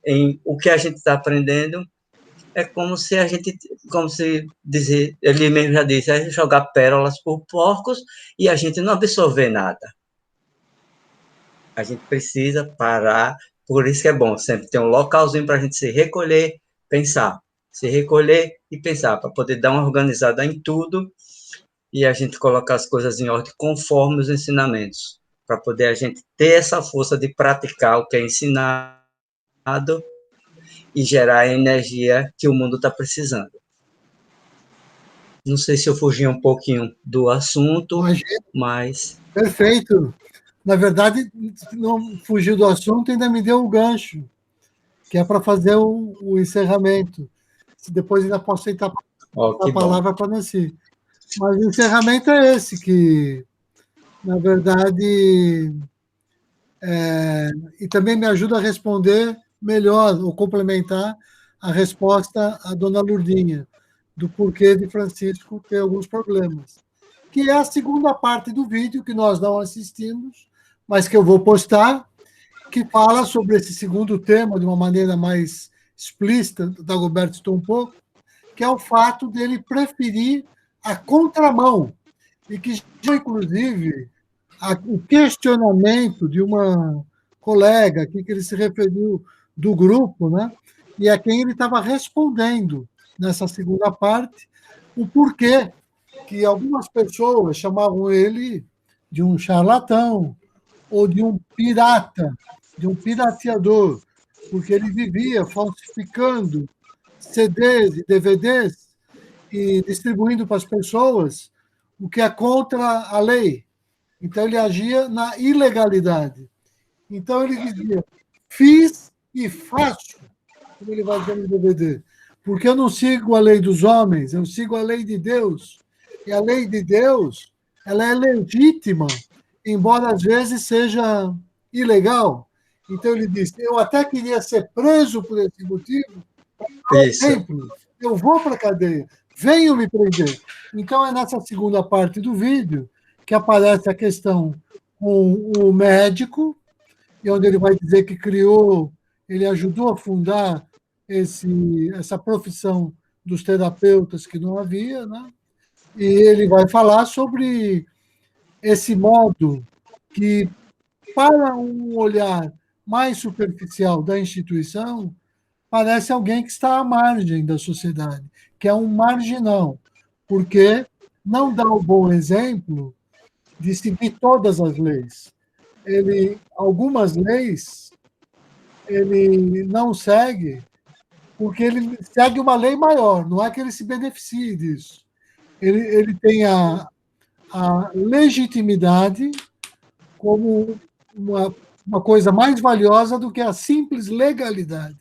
em o que a gente está aprendendo, é como se a gente, como se dizer, ele mesmo já disse, é jogar pérolas por porcos e a gente não absorver nada. A gente precisa parar, por isso que é bom sempre ter um localzinho para a gente se recolher, pensar, se recolher e pensar, para poder dar uma organizada em tudo e a gente colocar as coisas em ordem conforme os ensinamentos, para poder a gente ter essa força de praticar o que é ensinado e gerar a energia que o mundo está precisando. Não sei se eu fugi um pouquinho do assunto, mas... Perfeito. Na verdade, não fugiu do assunto, ainda me deu o gancho, que é para fazer o encerramento. Depois ainda posso aceitar a palavra para Nancy. Mas o encerramento é esse, que, na verdade, e também me ajuda a responder melhor, ou complementar a resposta à dona Lurdinha, do porquê de Francisco ter alguns problemas. Que é a segunda parte do vídeo que nós não assistimos, mas que eu vou postar, que fala sobre esse segundo tema de uma maneira mais explícita, Dagoberto citou um pouco, que é o fato dele preferir a contramão, e que, inclusive, o questionamento de uma colega aqui, que ele se referiu do grupo, né? E a quem ele estava respondendo nessa segunda parte, o porquê que algumas pessoas chamavam ele de um charlatão ou de um pirata, de um pirateador, porque ele vivia falsificando CDs e DVDs e distribuindo para as pessoas, o que é contra a lei. Então, ele agia na ilegalidade. Então, ele dizia, fiz e faço, como ele vai dizer no DVD, porque eu não sigo a lei dos homens, eu sigo a lei de Deus. E a lei de Deus, ela é legítima, embora às vezes seja ilegal. Então, ele disse, eu até queria ser preso por esse motivo, por exemplo, eu vou para a cadeia, venham me prender. Então, é nessa segunda parte do vídeo que aparece a questão com o médico, e onde ele vai dizer que criou, ele ajudou a fundar essa profissão dos terapeutas que não havia, né? E ele vai falar sobre esse modo que, para um olhar mais superficial da instituição, parece alguém que está à margem da sociedade, que é um marginal, porque não dá o bom exemplo de seguir todas as leis. Algumas leis ele não segue porque ele segue uma lei maior, não é que ele se beneficie disso. Ele tem a legitimidade como uma coisa mais valiosa do que a simples legalidade.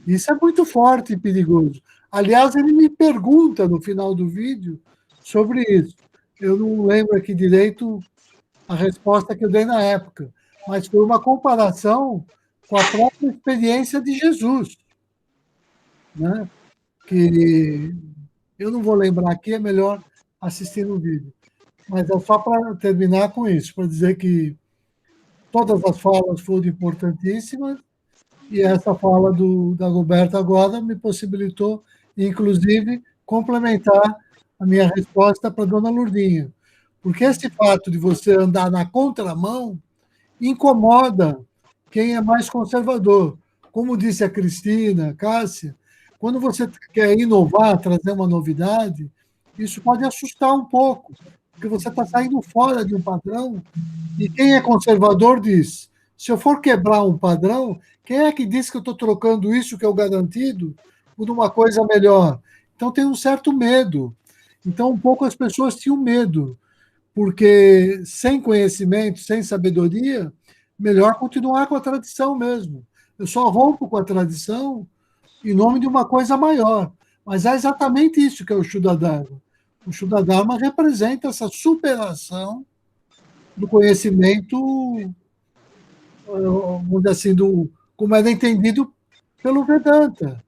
Isso é muito forte e perigoso. Aliás, ele me pergunta no final do vídeo sobre isso. Eu não lembro aqui direito a resposta que eu dei na época, mas foi uma comparação com a própria experiência de Jesus, né? Que eu não vou lembrar aqui, é melhor assistir no vídeo. Mas é só para terminar com isso, para dizer que todas as falas foram importantíssimas, e essa fala do Dagoberto agora me possibilitou, inclusive, complementar a minha resposta para a dona Lurdinha. Porque esse fato de você andar na contramão incomoda quem é mais conservador. Como disse a Cristina, Cássia, quando você quer inovar, trazer uma novidade, isso pode assustar um pouco, porque você está saindo fora de um padrão, e quem é conservador diz, se eu for quebrar um padrão, quem é que diz que eu estou trocando isso que é o garantido por uma coisa melhor? Então tem um certo medo. Então um pouco as pessoas tinham medo, porque sem conhecimento, sem sabedoria, melhor continuar com a tradição mesmo. Eu só rompo com a tradição em nome de uma coisa maior. Mas é exatamente isso que é o Shuddha Dharma. O Shuddha Dharma representa essa superação do conhecimento, vamos dizer assim, como era entendido pelo Vedanta,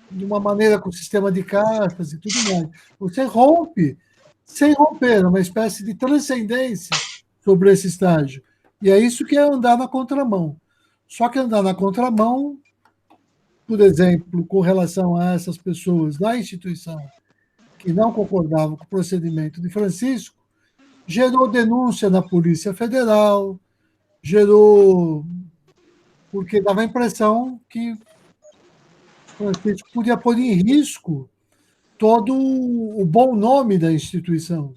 de uma maneira com o sistema de castas e tudo mais. Você rompe, sem romper, uma espécie de transcendência sobre esse estágio. E é isso que é andar na contramão. Só que andar na contramão, por exemplo, com relação a essas pessoas da instituição que não concordavam com o procedimento de Francisco, gerou denúncia na Polícia Federal, gerou... porque dava a impressão que Francisco podia pôr em risco todo o bom nome da instituição.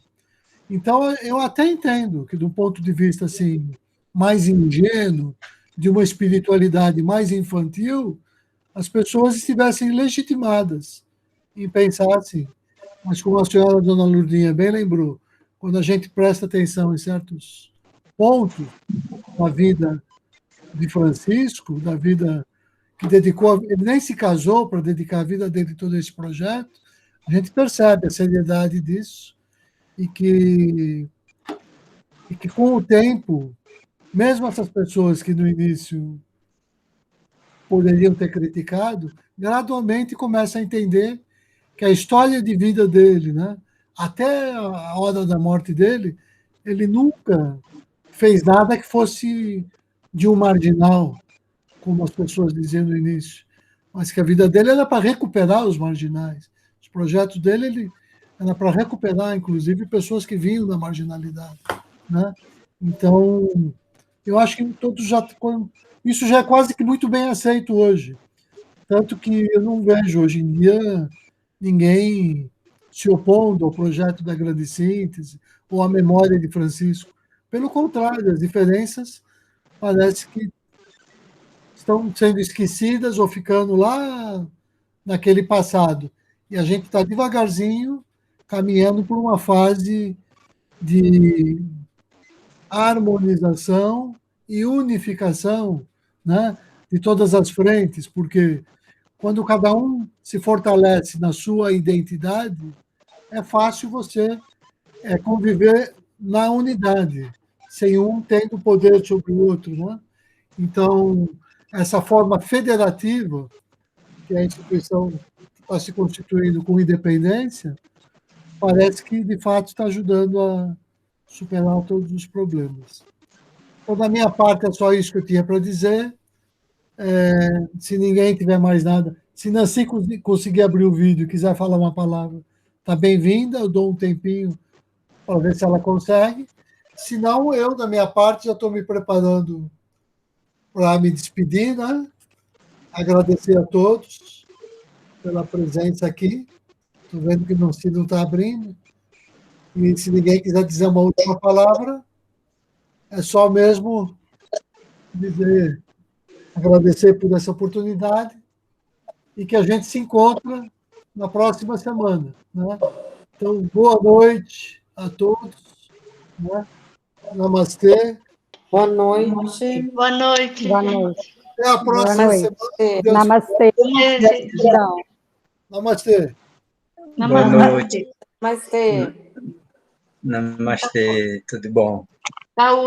Então, eu até entendo que, do ponto de vista assim, mais ingênuo, de uma espiritualidade mais infantil, as pessoas estivessem legitimadas em pensar assim. Mas como a senhora, dona Lourdinha, bem lembrou, quando a gente presta atenção em certos pontos da vida de Francisco, da vida que dedicou, ele nem se casou para dedicar a vida dele a todo esse projeto, a gente percebe a seriedade disso e que com o tempo, mesmo essas pessoas que no início poderiam ter criticado, gradualmente começam a entender que a história de vida dele, né, até a hora da morte dele, ele nunca fez nada que fosse de um marginal, como as pessoas diziam no início, mas que a vida dele era para recuperar os marginais. Os projetos dele era para recuperar, inclusive, pessoas que vinham da marginalidade, né? Então, eu acho que todos isso já é quase que muito bem aceito hoje. Tanto que eu não vejo hoje em dia ninguém se opondo ao projeto da grande síntese ou à memória de Francisco. Pelo contrário, as diferenças parece que estão sendo esquecidas ou ficando lá naquele passado. E a gente está devagarzinho caminhando por uma fase de harmonização e unificação, né, de todas as frentes, porque quando cada um se fortalece na sua identidade, é fácil você conviver na unidade, sem um tendo poder sobre o outro, né? Então, essa forma federativa, que a instituição está se constituindo com independência, parece que, de fato, está ajudando a superar todos os problemas. Então, da minha parte, é só isso que eu tinha para dizer. Se ninguém tiver mais nada, se Nancy conseguir abrir o vídeo e quiser falar uma palavra, está bem-vinda, eu dou um tempinho para ver se ela consegue. Se não, eu, da minha parte, já estou me preparando para me despedir, né? Agradecer a todos pela presença aqui. Estou vendo que o Nancy não está abrindo. E se ninguém quiser dizer uma última palavra, é só mesmo dizer, agradecer por essa oportunidade e que a gente se encontra na próxima semana, né? Então, boa noite a todos, né? Namastê. Boa noite. Boa noite. Boa noite. Até a próxima noite. semana. Deus Namastê. Gratidão. Namastê. Boa noite. Namastê. Namastê, tudo bom? Saúde.